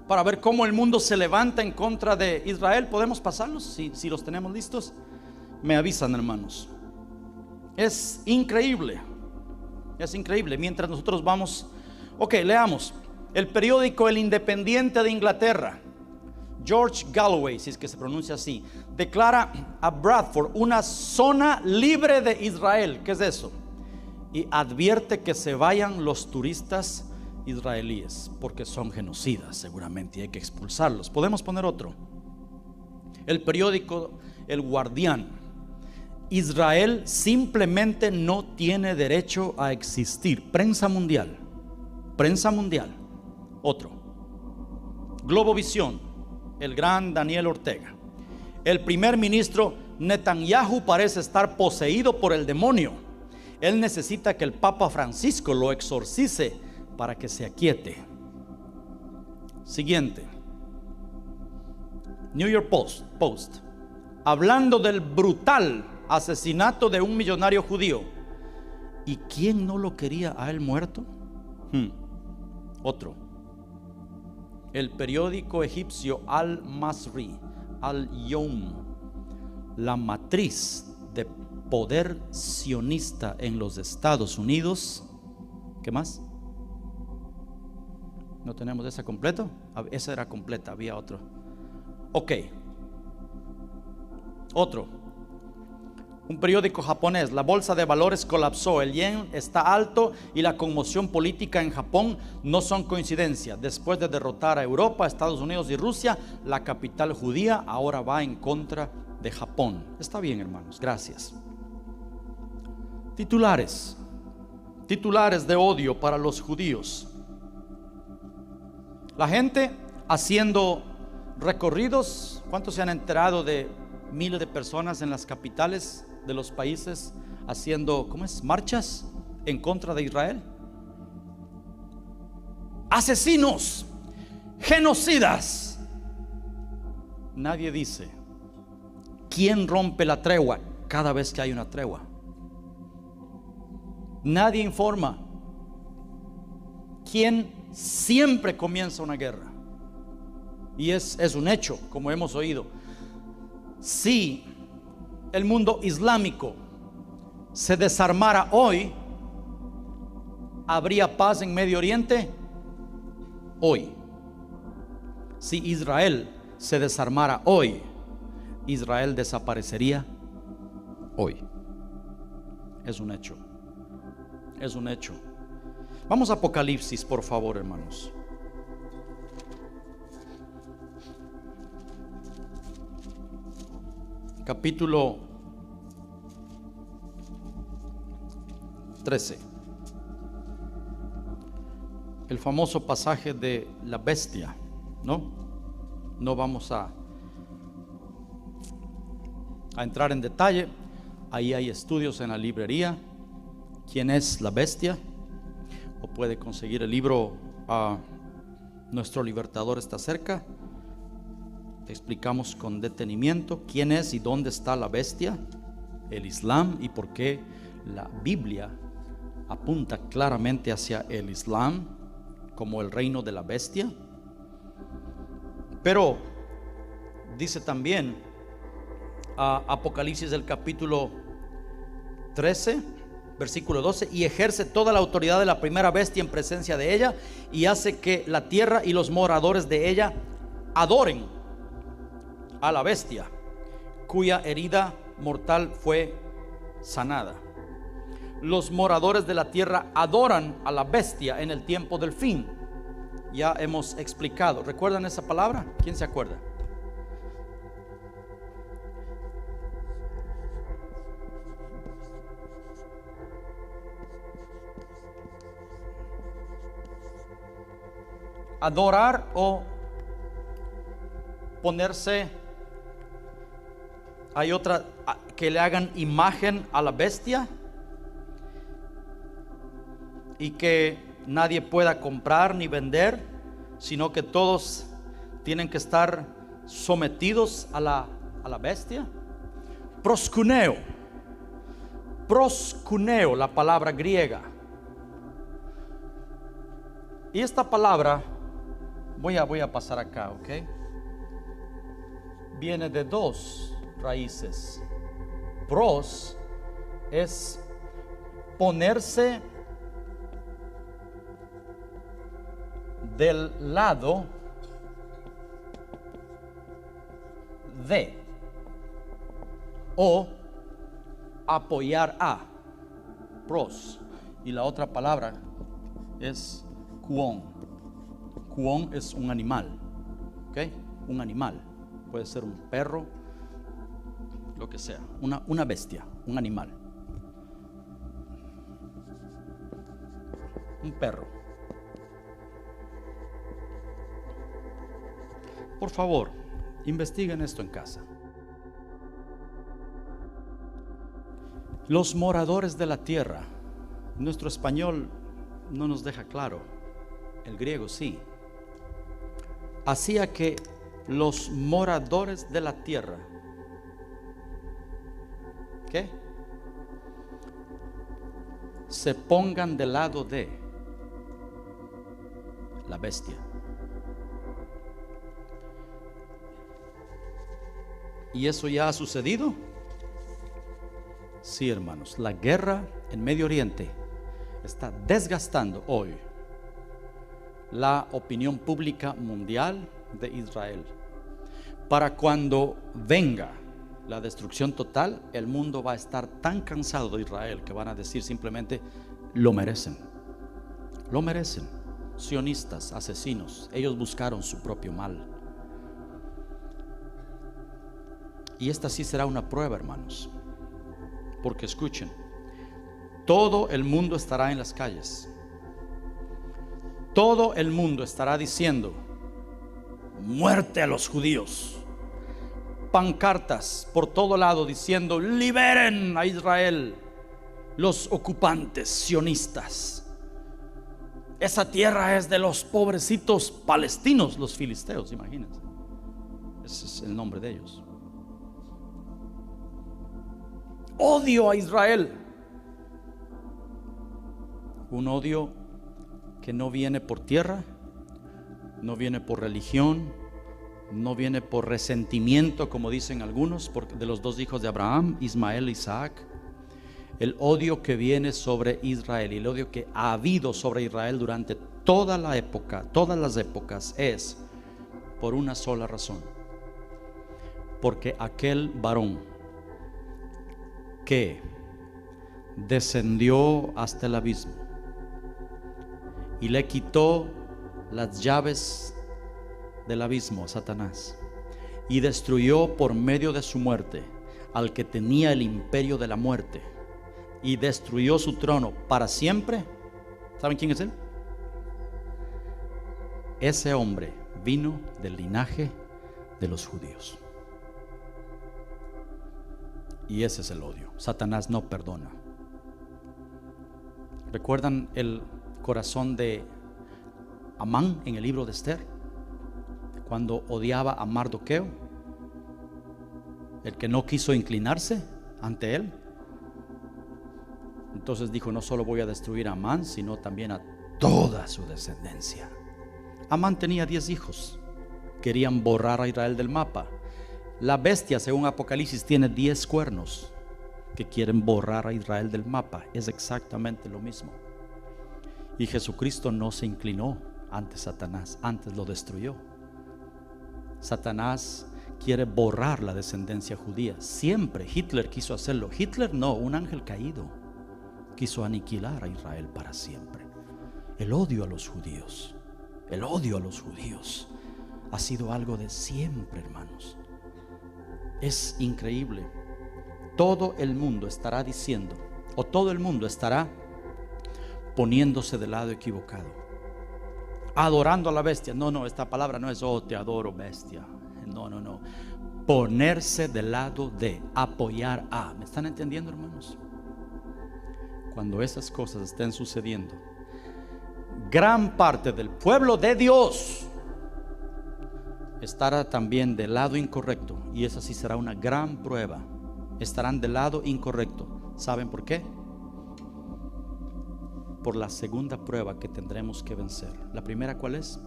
para ver cómo el mundo se levanta en contra de Israel. ¿Podemos pasarlos? Si los tenemos listos, me avisan, hermanos. Es increíble. Es increíble. Mientras nosotros vamos, ok, leamos. El periódico El Independiente de Inglaterra, George Galloway, si es que se pronuncia así, declara a Bradford una zona libre de Israel. ¿Qué es eso? Y advierte que se vayan los turistas israelíes porque son genocidas seguramente y hay que expulsarlos. Podemos poner otro. El periódico El Guardián: Israel simplemente no tiene derecho a existir. Prensa mundial. Prensa mundial. Otro. Globovisión, el gran Daniel Ortega: el primer ministro Netanyahu parece estar poseído por el demonio. Él necesita que el Papa Francisco lo exorcice para que se aquiete. Siguiente. New York Post, hablando del brutal asesinato de un millonario judío. ¿Y quién no lo quería a él muerto? Otro. El periódico egipcio Al-Masri, Al-Yom: la matriz de poder sionista en los Estados Unidos. ¿Qué más? ¿No tenemos esa completa? Esa era completa, había otro. Ok. Otro. Un periódico japonés: la bolsa de valores colapsó, el yen está alto y la conmoción política en Japón no son coincidencia. Después de derrotar a Europa, Estados Unidos y Rusia, la capital judía ahora va en contra de Japón. Está bien, hermanos, gracias. Titulares de odio para los judíos. La gente haciendo recorridos. ¿Cuántos se han enterado de miles de personas en las capitales de los países haciendo, marchas en contra de Israel? Asesinos, genocidas. Nadie dice quién rompe la tregua cada vez que hay una tregua. Nadie informa quién siempre comienza una guerra. Y es un hecho, como hemos oído. Si el mundo islámico se desarmara hoy, ¿habría paz en Medio Oriente? Hoy. Si Israel se desarmara hoy, Israel desaparecería hoy. Es un hecho. Es un hecho. Vamos a Apocalipsis, por favor, hermanos. Capítulo 13. El famoso pasaje de la bestia, No vamos a entrar en detalle. Ahí hay estudios en la librería. ¿Quién es la bestia? O puede conseguir el libro. Nuestro libertador está cerca. Explicamos con detenimiento quién es y dónde está la bestia, el Islam, y por qué la Biblia apunta claramente hacia el Islam como el reino de la bestia. Pero dice también Apocalipsis del capítulo 13, versículo 12: y ejerce toda la autoridad de la primera bestia en presencia de ella, y hace que la tierra y los moradores de ella adoren a la bestia, cuya herida mortal fue sanada. Los moradores de la tierra adoran a la bestia en el tiempo del fin. ya hemos explicado. ¿Recuerdan esa palabra? ¿Quién se acuerda? Adorar o ponerse. Hay otra, que le hagan imagen a la bestia y que nadie pueda comprar ni vender, sino que todos tienen que estar sometidos a la bestia. Proskuneo, la palabra griega. Y esta palabra, voy a pasar acá, ¿ok? Viene de dos raíces. Pros es ponerse del lado de, o apoyar a. Pros. Y la otra palabra es kuon. Kuon es un animal, ¿ok? Un animal. Puede ser un perro, lo que sea, una bestia, un animal, un perro. Por favor, investiguen esto en casa. Los moradores de la tierra. Nuestro español no nos deja claro, el griego sí. Hacía que los moradores de la tierra, ¿qué? Se pongan del lado de la bestia. ¿Y eso ya ha sucedido? Sí, hermanos. La guerra en Medio Oriente está desgastando hoy la opinión pública mundial de Israel. Para cuando venga la destrucción total, el mundo va a estar tan cansado de Israel que van a decir simplemente: lo merecen. Lo merecen. Sionistas, asesinos, ellos buscaron su propio mal. Y esta sí será una prueba, hermanos, porque escuchen, todo el mundo estará en las calles. Todo el mundo estará diciendo: muerte a los judíos. Pancartas por todo lado diciendo: liberen a Israel, los ocupantes sionistas. Esa tierra es de los pobrecitos palestinos, los filisteos, imagínense. Ese es el nombre de ellos. Odio a Israel. Un odio que no viene por tierra, no viene por religión, no viene por resentimiento, como dicen algunos, de los dos hijos de Abraham, Ismael e Isaac. El odio que viene sobre Israel y el odio que ha habido sobre Israel durante toda la época, todas las épocas, es por una sola razón: porque aquel varón que descendió hasta el abismo y le quitó las llaves del abismo a Satanás y destruyó por medio de su muerte al que tenía el imperio de la muerte y destruyó su trono para siempre. ¿Saben quién es él? Ese hombre vino del linaje de los judíos. Y ese es el odio. Satanás no perdona. ¿Recuerdan el corazón de Amán en el libro de Esther? Cuando odiaba a Mardoqueo, el que no quiso inclinarse ante él. Entonces dijo: no solo voy a destruir a Amán, sino también a toda su descendencia. Amán tenía 10 hijos. Querían borrar a Israel del mapa. La bestia, según Apocalipsis, tiene 10 cuernos que quieren borrar a Israel del mapa. Es exactamente lo mismo. Y Jesucristo no se inclinó ante Satanás, antes lo destruyó. Satanás quiere borrar la descendencia judía. Siempre Hitler quiso hacerlo. Hitler no, un ángel caído, quiso aniquilar a Israel para siempre. El odio a los judíos. El odio a los judíos ha sido algo de siempre, hermanos. Es increíble. Todo el mundo estará diciendo, o todo el mundo estará poniéndose del lado equivocado, adorando a la bestia. No, esta palabra no es, oh, te adoro, bestia. No. Ponerse del lado de, apoyar a. ¿Me están entendiendo, hermanos? Cuando esas cosas estén sucediendo, gran parte del pueblo de Dios estará también del lado incorrecto, y esa sí será una gran prueba. Estarán del lado incorrecto. ¿Saben por qué? Por la segunda prueba que tendremos que vencer. La primera, ¿cuál es?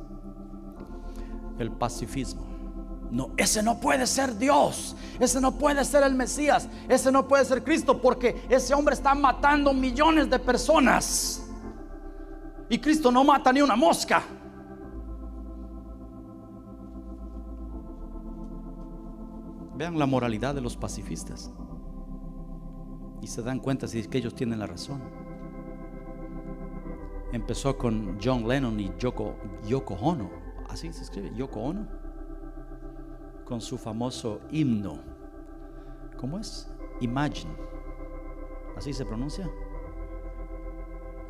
El pacifismo. No, ese no puede ser Dios, ese no puede ser el Mesías, ese no puede ser Cristo, porque ese hombre está matando millones de personas y Cristo no mata ni una mosca. Vean la moralidad de los pacifistas y se dan cuenta si es que ellos tienen la razón. Empezó con John Lennon y Yoko Ono, así se escribe, Yoko Ono, con su famoso himno. ¿Cómo es? Imagine, así se pronuncia.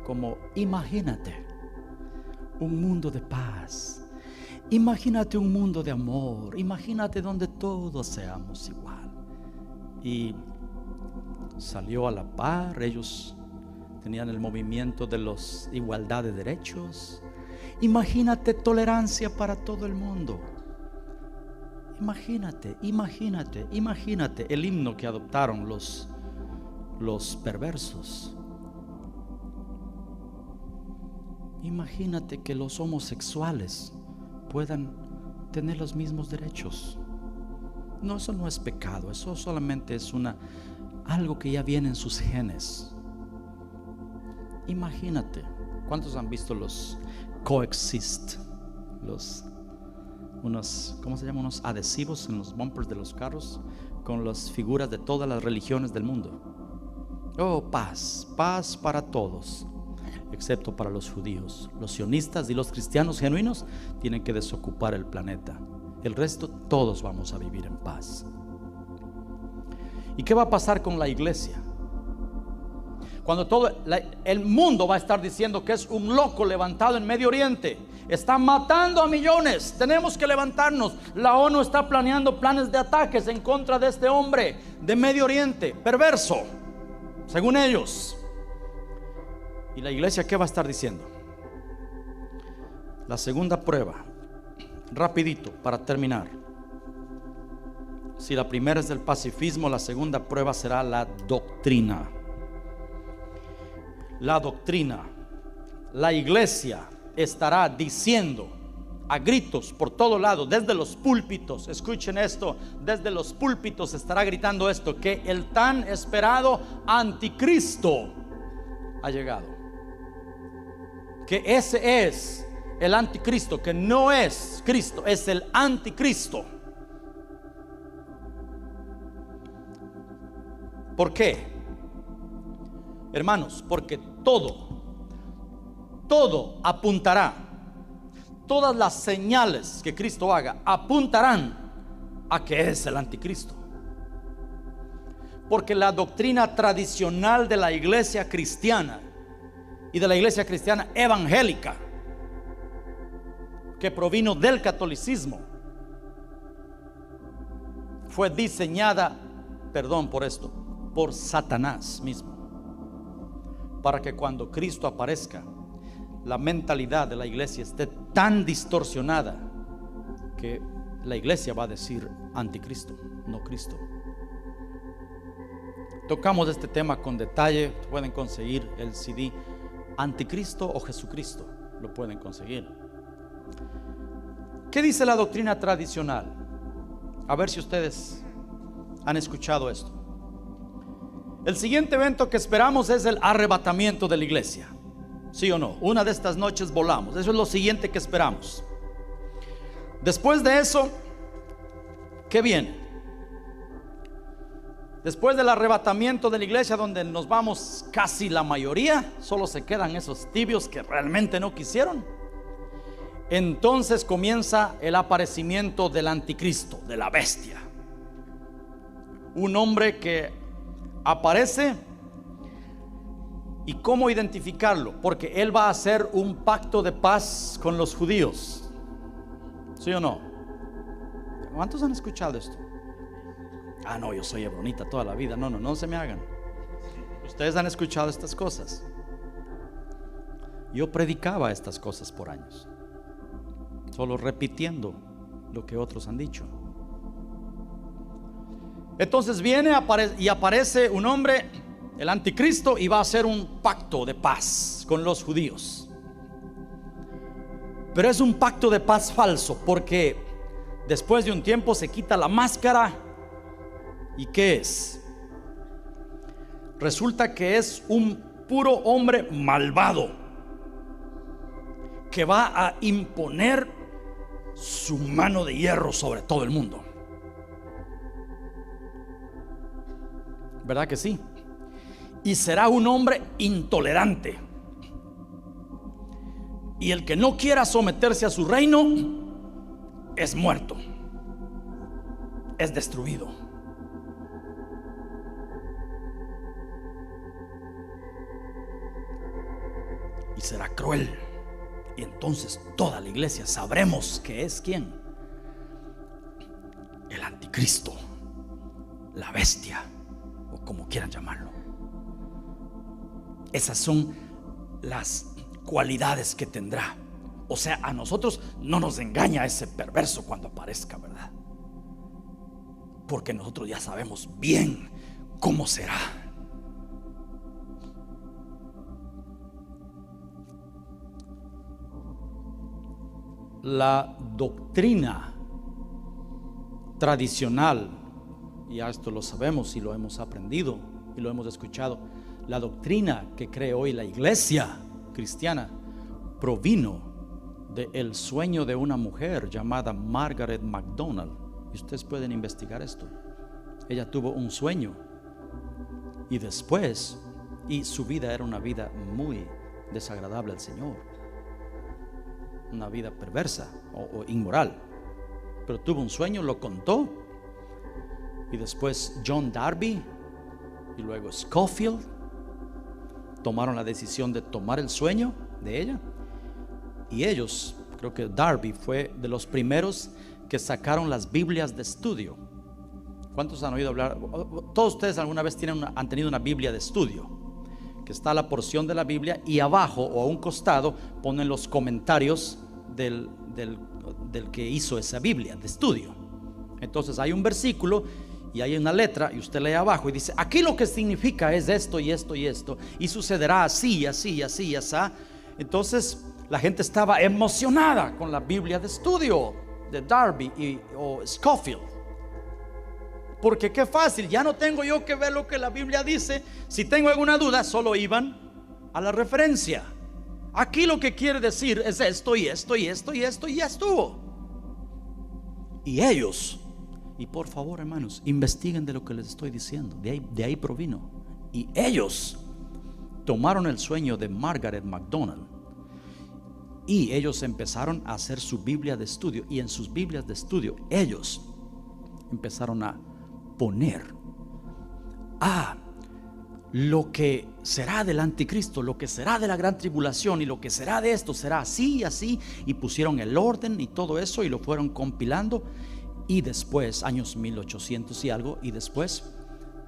Como imagínate un mundo de paz, imagínate un mundo de amor, imagínate donde todos seamos igual. Y salió a la par. Ellos tenían el movimiento de los igualdad de derechos. Imagínate tolerancia para todo el mundo. Imagínate el himno que adoptaron los perversos. Imagínate que los homosexuales puedan tener los mismos derechos. No, eso no es pecado, eso solamente es algo que ya viene en sus genes. Imagínate. ¿Cuántos han visto los Coexist? ¿Cómo se llama? Unos adhesivos en los bumpers de los carros con las figuras de todas las religiones del mundo. Oh, paz para todos, excepto para los judíos. Los sionistas y los cristianos genuinos tienen que desocupar el planeta. El resto, todos vamos a vivir en paz. ¿Y qué va a pasar con la iglesia? Cuando todo el mundo va a estar diciendo que es un loco levantado en Medio Oriente, está matando a millones, tenemos que levantarnos. La ONU está planeando planes de ataques en contra de este hombre de Medio Oriente, perverso, según ellos. ¿Y la iglesia qué va a estar diciendo? La segunda prueba, rapidito para terminar. Si la primera es del pacifismo, la segunda prueba será la doctrina. La doctrina. La iglesia estará diciendo a gritos por todo lado, desde los púlpitos, escuchen esto, desde los púlpitos estará gritando esto, que el tan esperado anticristo ha llegado. Que ese es el anticristo, que no es Cristo, es el anticristo. ¿Por qué? Hermanos, porque todo apuntará, todas las señales que Cristo haga apuntarán a que es el anticristo. Porque la doctrina tradicional de la iglesia cristiana y de la iglesia cristiana evangélica, que provino del catolicismo, fue diseñada, perdón por esto, por Satanás mismo, para que cuando Cristo aparezca, la mentalidad de la iglesia esté tan distorsionada que la iglesia va a decir anticristo, no Cristo. Tocamos este tema con detalle. Pueden conseguir el CD Anticristo o Jesucristo, lo pueden conseguir. ¿Qué dice la doctrina tradicional? A ver si ustedes han escuchado esto. El siguiente evento que esperamos es el arrebatamiento de la iglesia. ¿Sí o no? Una de estas noches volamos. Eso es lo siguiente que esperamos. Después de eso, ¿qué viene? Después del arrebatamiento de la iglesia, donde nos vamos casi la mayoría, solo se quedan esos tibios que realmente no quisieron. entonces comienza el aparecimiento del anticristo, de la bestia. Un hombre que aparece. ¿Y cómo identificarlo? Porque él va a hacer un pacto de paz con los judíos. ¿Sí o no? ¿Cuántos han escuchado esto? Ah, no, yo soy hebronita toda la vida. No se me hagan. Ustedes han escuchado estas cosas. Yo predicaba estas cosas por años, solo repitiendo lo que otros han dicho. Entonces viene y aparece un hombre, el anticristo, y va a hacer un pacto de paz con los judíos. Pero es un pacto de paz falso, porque después de un tiempo se quita la máscara. ¿Y qué es? Resulta que es un puro hombre malvado que va a imponer su mano de hierro sobre todo el mundo. ¿Verdad que sí? Y será un hombre intolerante. Y el que no quiera someterse a su reino es muerto, es destruido. Y será cruel. Y entonces toda la iglesia sabremos que es quién. El anticristo, la bestia, o como quieran llamarlo. Esas son las cualidades que tendrá. O sea, a nosotros no nos engaña ese perverso cuando aparezca, ¿verdad? Porque nosotros ya sabemos bien cómo será. La doctrina tradicional, y esto lo sabemos y lo hemos aprendido y lo hemos escuchado, la doctrina que cree hoy la iglesia cristiana provino del sueño de una mujer llamada Margaret MacDonald. Y ustedes pueden investigar esto. Ella tuvo un sueño y después, y su vida era una vida muy desagradable al Señor, una vida perversa o inmoral. Pero tuvo un sueño, lo contó, y después John Darby y luego Scofield tomaron la decisión de tomar el sueño de ella. Y ellos, creo que Darby fue de los primeros que sacaron las Biblias de estudio. ¿Cuántos han oído hablar? Todos ustedes alguna vez han tenido una Biblia de estudio, que está la porción de la Biblia y abajo o a un costado ponen los comentarios del que hizo esa Biblia de estudio. Entonces hay un versículo y hay una letra y usted lee abajo y dice: aquí lo que significa es esto y esto y esto, y sucederá así, así, así, así. Entonces la gente estaba emocionada con la Biblia de estudio de Darby o Scofield, porque qué fácil, ya no tengo yo que ver lo que la Biblia dice. Si tengo alguna duda, solo iban a la referencia. Aquí lo que quiere decir es esto y esto y esto y esto, y ya estuvo. Y ellos, y por favor hermanos, investiguen de lo que les estoy diciendo, de ahí provino. Y ellos tomaron el sueño de Margaret MacDonald y ellos empezaron a hacer su Biblia de estudio. Y en sus Biblias de estudio ellos empezaron a poner lo que será del anticristo, lo que será de la gran tribulación, y lo que será de esto será así y así, y pusieron el orden y todo eso y lo fueron compilando. Y después, años 1800 y algo, y después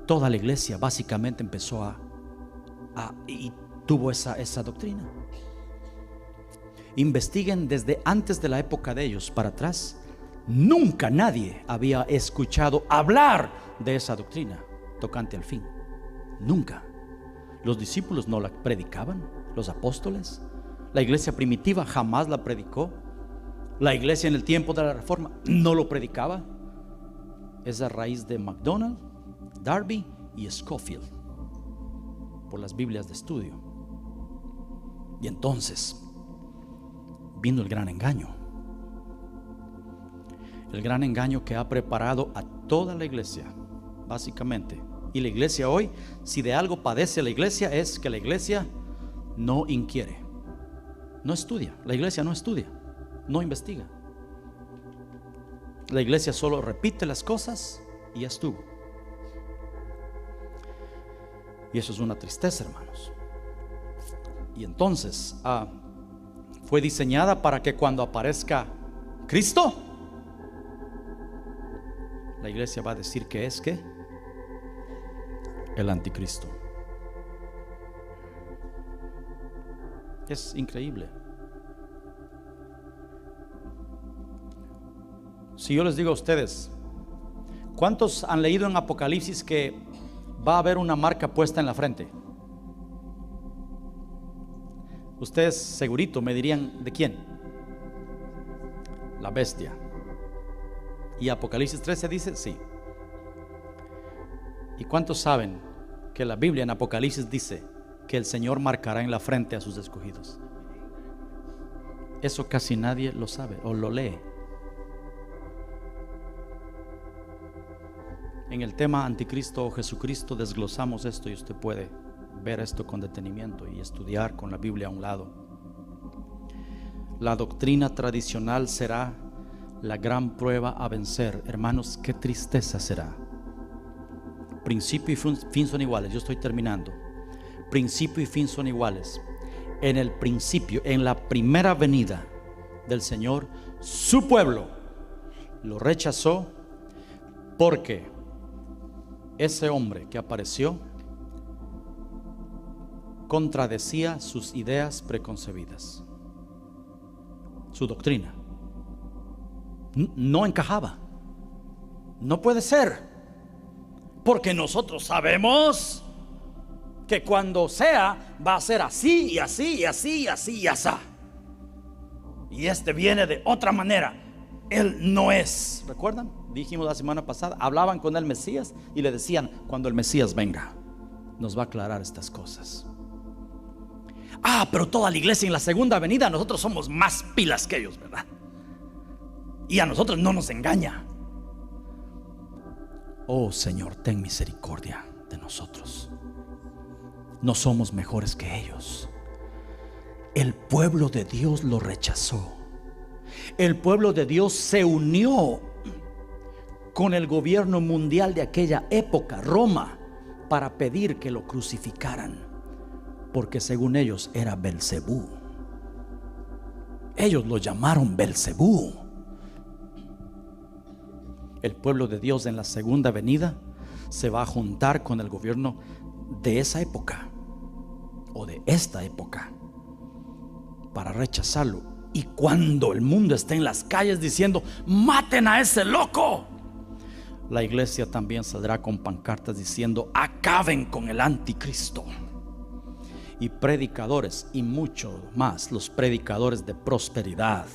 toda la iglesia básicamente empezó y tuvo esa doctrina. Investiguen desde antes de la época de ellos para atrás. Nunca nadie había escuchado hablar de esa doctrina tocante al fin. Nunca. Los discípulos no la predicaban, los apóstoles. La iglesia primitiva jamás la predicó. La iglesia en el tiempo de la Reforma no lo predicaba. Es a raíz de MacDonald, Darby y Scofield, por las Biblias de estudio. Y entonces vino el gran engaño. El gran engaño que ha preparado a toda la iglesia, básicamente. Y la iglesia hoy, si de algo padece la iglesia, es que la iglesia no inquiere, no estudia. La iglesia no estudia. no investiga. La iglesia solo repite las cosas y ya estuvo. Y eso es una tristeza, hermanos. Y entonces fue diseñada para que cuando aparezca Cristo, la iglesia va a decir que es ¿qué? El anticristo. Es increíble. Si yo les digo a ustedes, ¿cuántos han leído en Apocalipsis que va a haber una marca puesta en la frente? Ustedes segurito me dirían, ¿de quién? La bestia. ¿Y Apocalipsis 13 dice? Sí. ¿Y cuántos saben que la Biblia en Apocalipsis dice que el Señor marcará en la frente a sus escogidos? Eso casi nadie lo sabe o lo lee. En el tema anticristo o Jesucristo desglosamos esto y usted puede ver esto con detenimiento y estudiar con la Biblia a un lado. La doctrina tradicional será la gran prueba a vencer. Hermanos, qué tristeza será. Principio y fin son iguales. Yo estoy terminando. Principio y fin son iguales. En el principio, en la primera venida del Señor, su pueblo lo rechazó porque ese hombre que apareció contradecía sus ideas preconcebidas, su doctrina. No encajaba. No puede ser, porque nosotros sabemos que cuando sea va a ser así y así y así y así y así. Y este viene de otra manera. Él no es. ¿Recuerdan? Dijimos la semana pasada, hablaban con el Mesías y le decían, cuando el Mesías venga, nos va a aclarar estas cosas. Pero toda la iglesia en la segunda venida, nosotros somos más pilas que ellos, ¿verdad? Y a nosotros no nos engaña. Oh Señor, ten misericordia de nosotros. No somos mejores que ellos. El pueblo de Dios lo rechazó. El pueblo de Dios se unió con el gobierno mundial de aquella época, Roma, para pedir que lo crucificaran, porque según ellos era Belcebú. Ellos lo llamaron Belcebú. El pueblo de Dios en la segunda venida se va a juntar con el gobierno de esa época o de esta época para rechazarlo. Y cuando el mundo esté en las calles diciendo maten a ese loco, la iglesia también saldrá con pancartas diciendo acaben con el anticristo. Y predicadores y mucho más, los predicadores de prosperidad,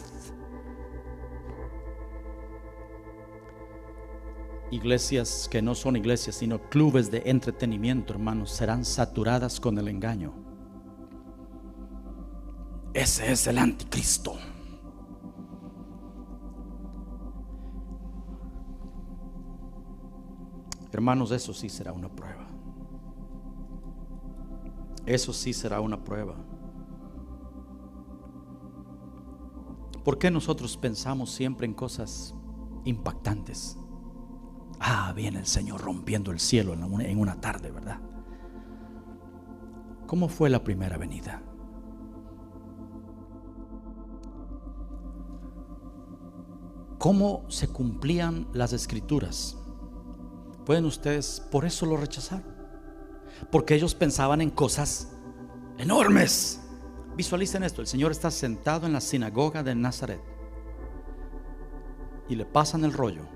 iglesias que no son iglesias sino clubes de entretenimiento, hermanos, serán saturadas con el engaño. Ese es el anticristo. Hermanos, eso sí será una prueba. Eso sí será una prueba. ¿Por qué nosotros pensamos siempre en cosas impactantes? Viene el Señor rompiendo el cielo en una tarde, ¿verdad? ¿Cómo fue la primera venida? ¿Cómo se cumplían las escrituras? Pueden ustedes, por eso lo rechazaron, porque ellos pensaban en cosas enormes. Visualicen esto: el Señor está sentado en la sinagoga de Nazaret y le pasan el rollo,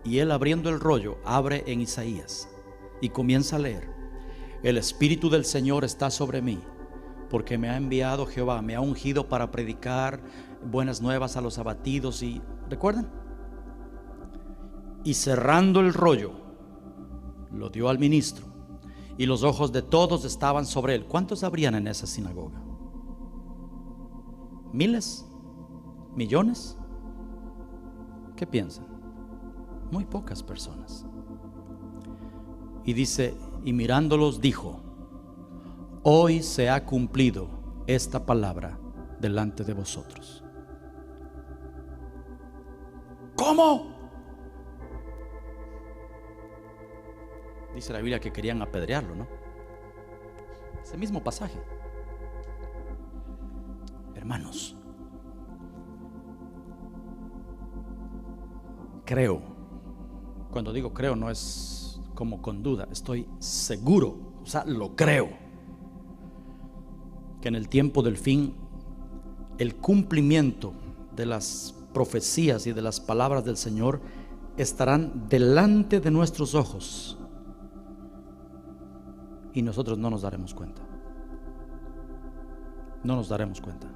y él, abriendo el rollo, abre en Isaías y comienza a leer: el Espíritu del Señor está sobre mí, porque me ha enviado Jehová, me ha ungido para predicar buenas nuevas a los abatidos. Y ¿recuerdan? Y cerrando el rollo, lo dio al ministro, y los ojos de todos estaban sobre él. ¿Cuántos habrían en esa sinagoga? ¿Miles? ¿Millones? ¿Qué piensan? Muy pocas personas. Y dice, y mirándolos dijo: hoy se ha cumplido esta palabra delante de vosotros. ¿Cómo? Dice la Biblia que querían apedrearlo, ¿no? Ese mismo pasaje. Hermanos, creo. Cuando digo creo, no es como con duda. Estoy seguro, o sea, lo creo, que en el tiempo del fin el cumplimiento de las profecías y de las palabras del Señor estarán delante de nuestros ojos y nosotros no nos daremos cuenta. No nos daremos cuenta.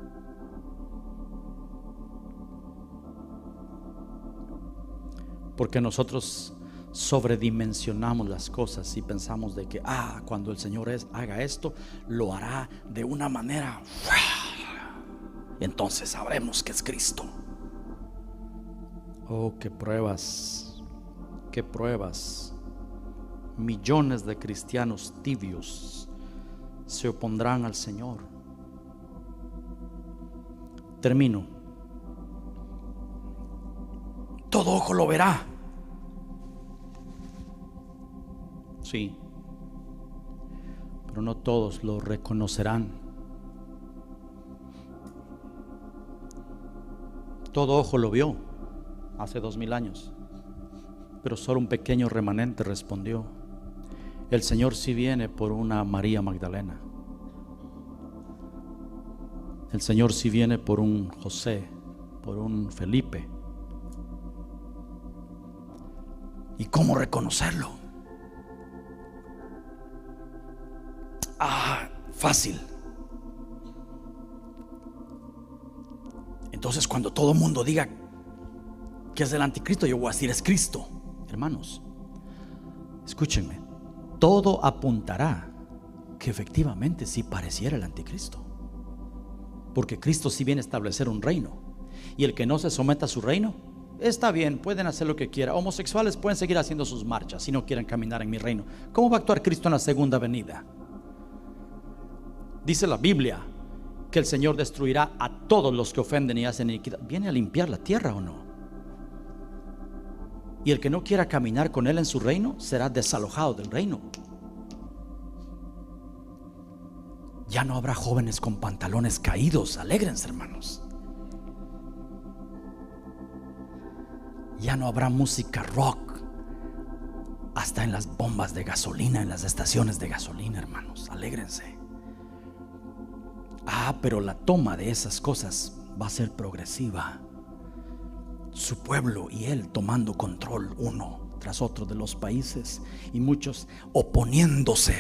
Porque nosotros sobredimensionamos las cosas y pensamos de que cuando el Señor haga esto, lo hará de una manera, y entonces sabremos que es Cristo. Oh, qué pruebas, qué pruebas. Millones de cristianos tibios se opondrán al Señor. Termino. Todo ojo lo verá. Sí, pero no todos lo reconocerán. Todo ojo lo vio hace 2000 años, pero solo un pequeño remanente respondió. El Señor sí viene por una María Magdalena. El Señor sí viene por un José, por un Felipe. ¿Y cómo reconocerlo? Fácil. Entonces, cuando todo el mundo diga que es el anticristo, yo voy a decir es Cristo. Hermanos, escúchenme. Todo apuntará que efectivamente sí pareciera el anticristo, porque Cristo sí viene a establecer un reino, y el que no se someta a su reino, está bien, pueden hacer lo que quieran. Homosexuales pueden seguir haciendo sus marchas si no quieren caminar en mi reino. ¿Cómo va a actuar Cristo en la segunda venida? Dice la Biblia que el Señor destruirá a todos los que ofenden y hacen iniquidad. ¿Viene a limpiar la tierra o no? Y el que no quiera caminar con Él en su reino será desalojado del reino. Ya no habrá jóvenes con pantalones caídos. Alégrense, hermanos. Ya no habrá música rock hasta en las bombas de gasolina, en las estaciones de gasolina, hermanos. Alégrense. Pero la toma de esas cosas va a ser progresiva. Su pueblo y Él tomando control uno tras otro de los países, y muchos oponiéndose.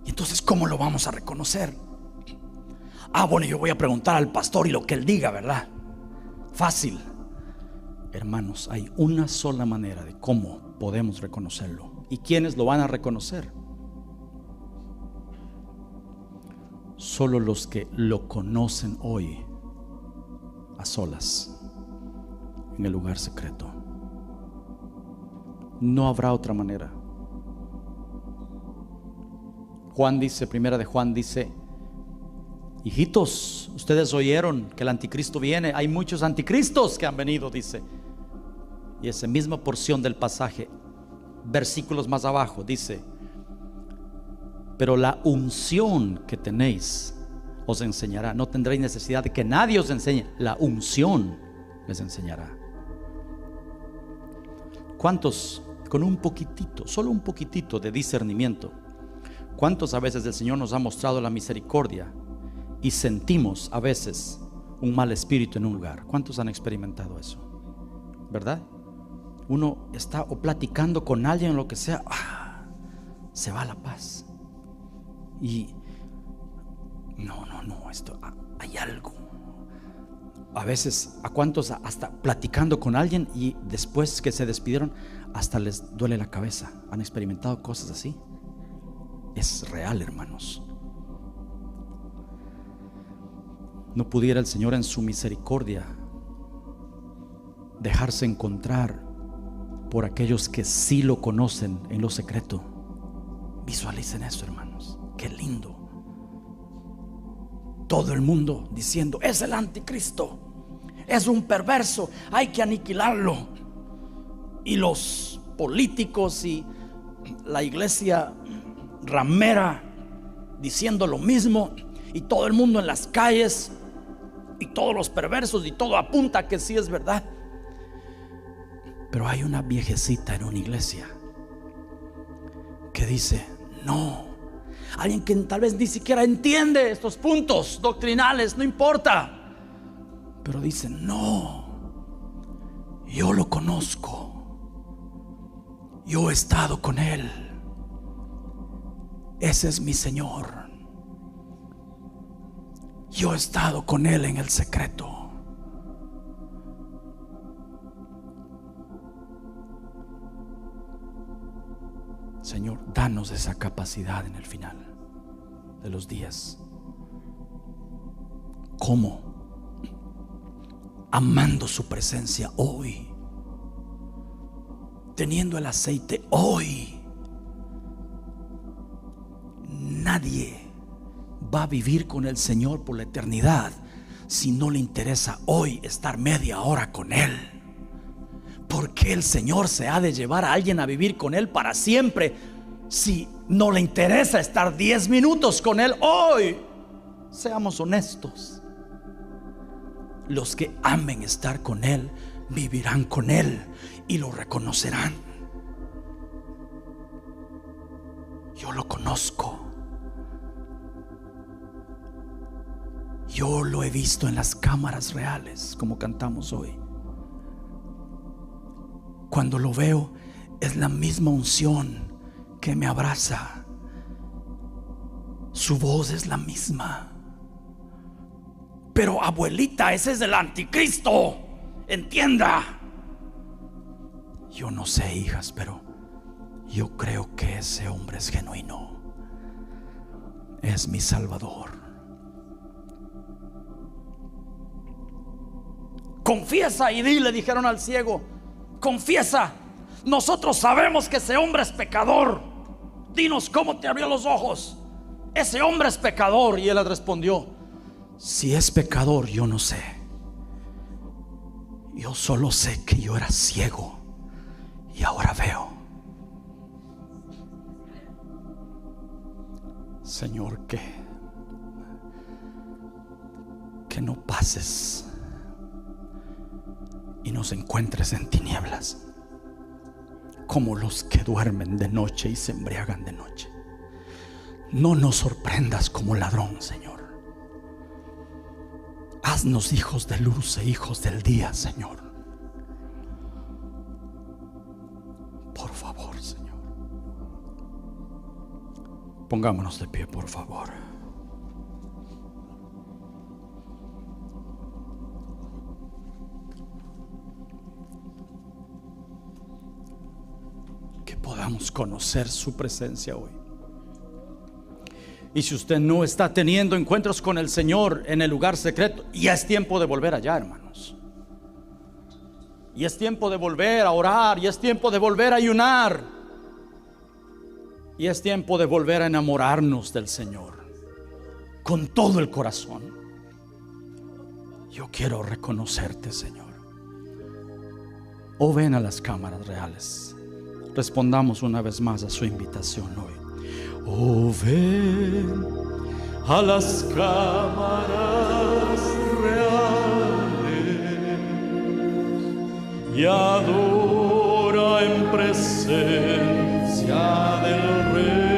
Y entonces, ¿cómo lo vamos a reconocer? Bueno, yo voy a preguntar al pastor y lo que él diga, ¿verdad? Fácil. Hermanos, hay una sola manera de cómo podemos reconocerlo. ¿Y quiénes lo van a reconocer? Solo los que lo conocen hoy, a solas, en el lugar secreto. No habrá otra manera. Juan dice, primera de Juan dice: hijitos, ustedes oyeron que el anticristo viene. Hay muchos anticristos que han venido, dice. Y esa misma porción del pasaje, versículos más abajo, dice: pero la unción que tenéis os enseñará. No tendréis necesidad de que nadie os enseñe. La unción les enseñará. ¿Cuántos con un poquitito, solo un poquitito de discernimiento, cuántos a veces el Señor nos ha mostrado la misericordia y sentimos a veces un mal espíritu en un lugar? ¿Cuántos han experimentado eso? ¿Verdad? Uno está o platicando con alguien o lo que sea, se va la paz. Y no, esto, hay algo. A veces, ¿a cuántos hasta platicando con alguien y después que se despidieron hasta les duele la cabeza? ¿Han experimentado cosas así? Es real, hermanos. ¿No pudiera el Señor en su misericordia dejarse encontrar por aquellos que sí lo conocen en lo secreto? Visualicen eso, hermanos. Qué lindo. todo el mundo diciendo: es el anticristo, es un perverso, hay que aniquilarlo. Y los políticos y la iglesia ramera diciendo lo mismo, y todo el mundo en las calles, y todos los perversos, y todo apunta a que sí es verdad. Pero hay una viejecita en una iglesia que dice: no. Alguien que tal vez ni siquiera entiende estos puntos doctrinales, no importa, pero dice: no, yo lo conozco, yo he estado con él, ese es mi Señor, yo he estado con él en el secreto. Señor, danos esa capacidad en el final de los días. ¿Cómo? Amando su presencia hoy, teniendo el aceite hoy. Nadie va a vivir con el Señor por la eternidad si no le interesa hoy estar media hora con Él. ¿Por qué el Señor se ha de llevar a alguien a vivir con Él para siempre si no le interesa estar 10 minutos con Él hoy? Seamos honestos. Los que amen estar con Él vivirán con Él y lo reconocerán. Yo lo conozco. Yo lo he visto en las cámaras reales, como cantamos hoy. Cuando lo veo, es la misma unción que me abraza. Su voz es la misma. Pero abuelita, ese es el anticristo, entienda. Yo no sé, hijas, pero yo creo que ese hombre es genuino. Es mi Salvador. Confiesa y di, le dijeron al ciego. Confiesa, nosotros sabemos que ese hombre es pecador. Dinos cómo te abrió los ojos. Ese hombre es pecador. Y él le respondió: si es pecador, yo no sé. Yo solo sé que yo era ciego y ahora veo. Señor, que no pases y nos encuentres en tinieblas, como los que duermen de noche y se embriagan de noche. No nos sorprendas como ladrón, Señor. Haznos hijos de luz e hijos del día, Señor. Por favor, Señor. Pongámonos de pie, por favor. Podamos conocer su presencia hoy. Y si usted no está teniendo encuentros con el Señor en el lugar secreto, ya es tiempo de volver allá, hermanos. Y es tiempo de volver a orar, y es tiempo de volver a ayunar, y es tiempo de volver a enamorarnos del Señor con todo el corazón. Yo quiero reconocerte, Señor. Oh, ven a las cámaras reales. Respondamos una vez más a su invitación hoy. Oh, ven a las cámaras reales y adora en presencia del Rey.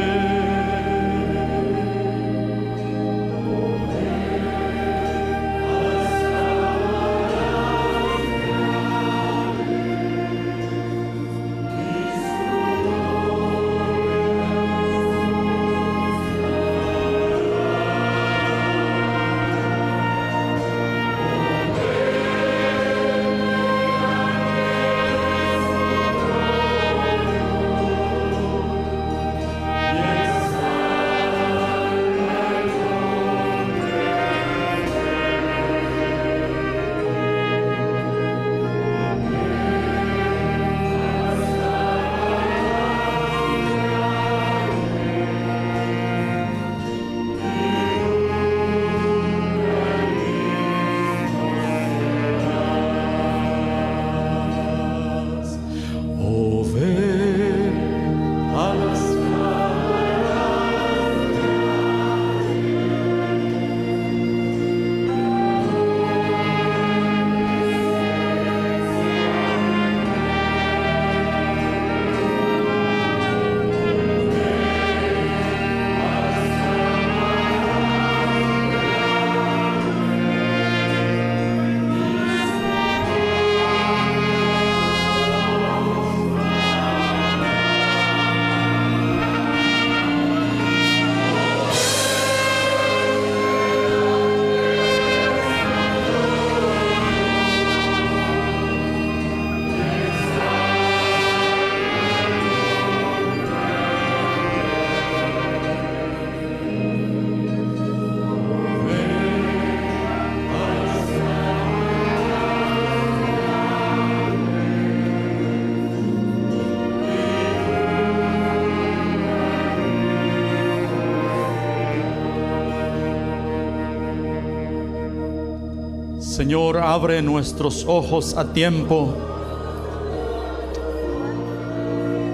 Señor, abre nuestros ojos a tiempo,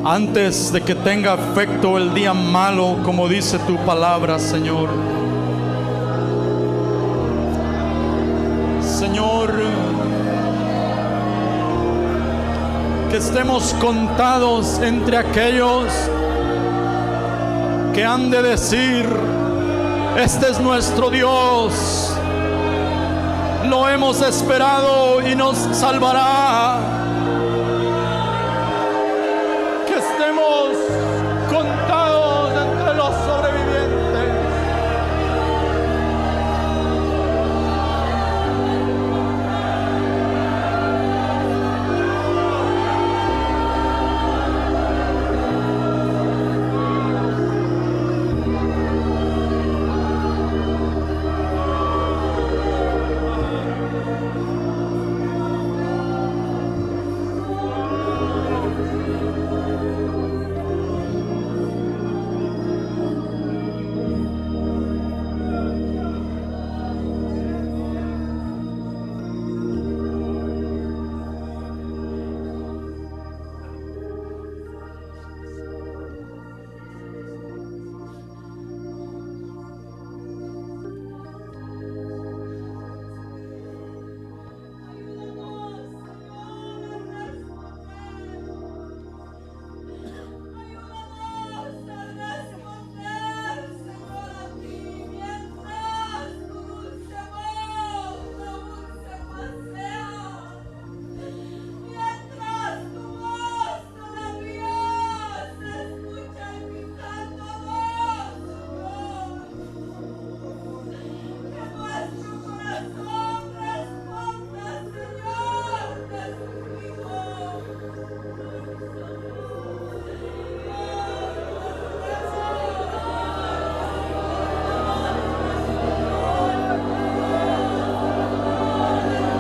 antes de que tenga efecto el día malo, como dice tu palabra, Señor. Señor, que estemos contados entre aquellos que han de decir: este es nuestro Dios, lo hemos esperado y nos salvará. Que estemos contados entre los sobrevivientes.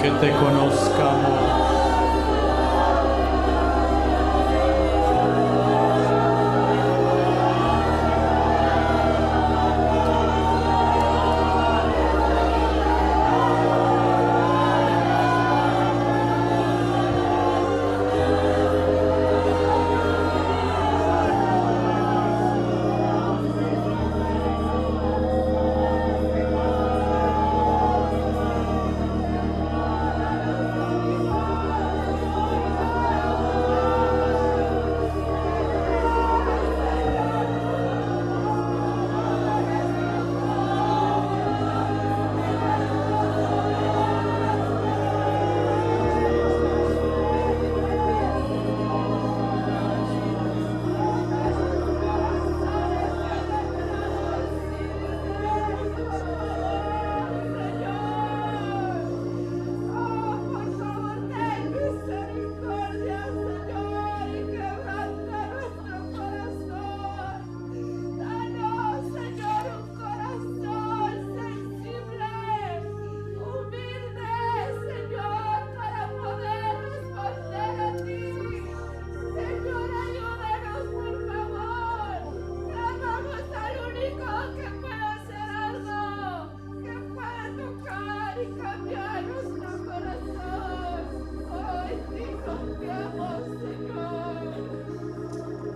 Que te conozcamos.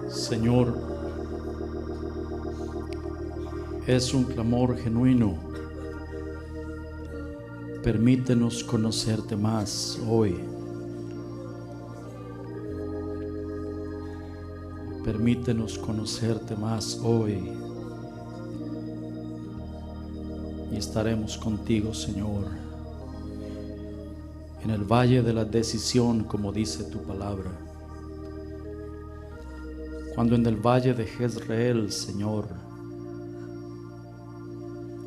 Señor, es un clamor genuino. Permítenos conocerte más hoy. Permítenos conocerte más hoy. Y estaremos contigo, Señor, en el valle de la decisión, como dice tu palabra. Cuando en el valle de Jezreel, Señor,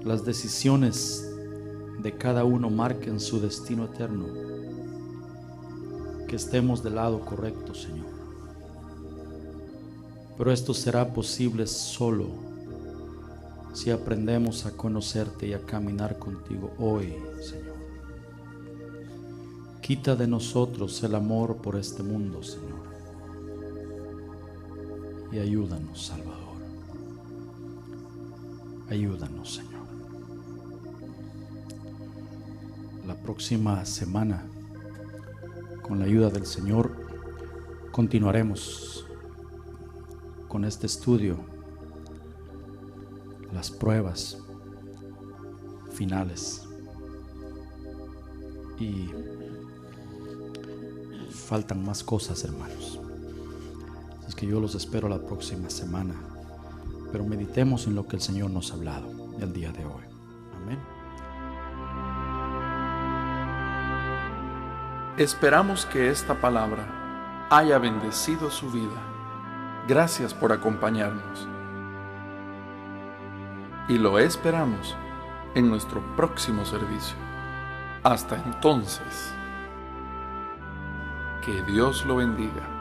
las decisiones de cada uno marquen su destino eterno, que estemos del lado correcto, Señor. Pero esto será posible solo si aprendemos a conocerte y a caminar contigo hoy, Señor. Quita de nosotros el amor por este mundo, Señor. Y ayúdanos, Salvador. Ayúdanos, Señor. La próxima semana, con la ayuda del Señor, continuaremos con este estudio, las pruebas finales. Y faltan más cosas, hermanos. Así es que yo los espero la próxima semana, pero meditemos en lo que el Señor nos ha hablado el día de hoy. Amén. Esperamos que esta palabra haya bendecido su vida. Gracias por acompañarnos. Y lo esperamos en nuestro próximo servicio. Hasta entonces, que Dios lo bendiga.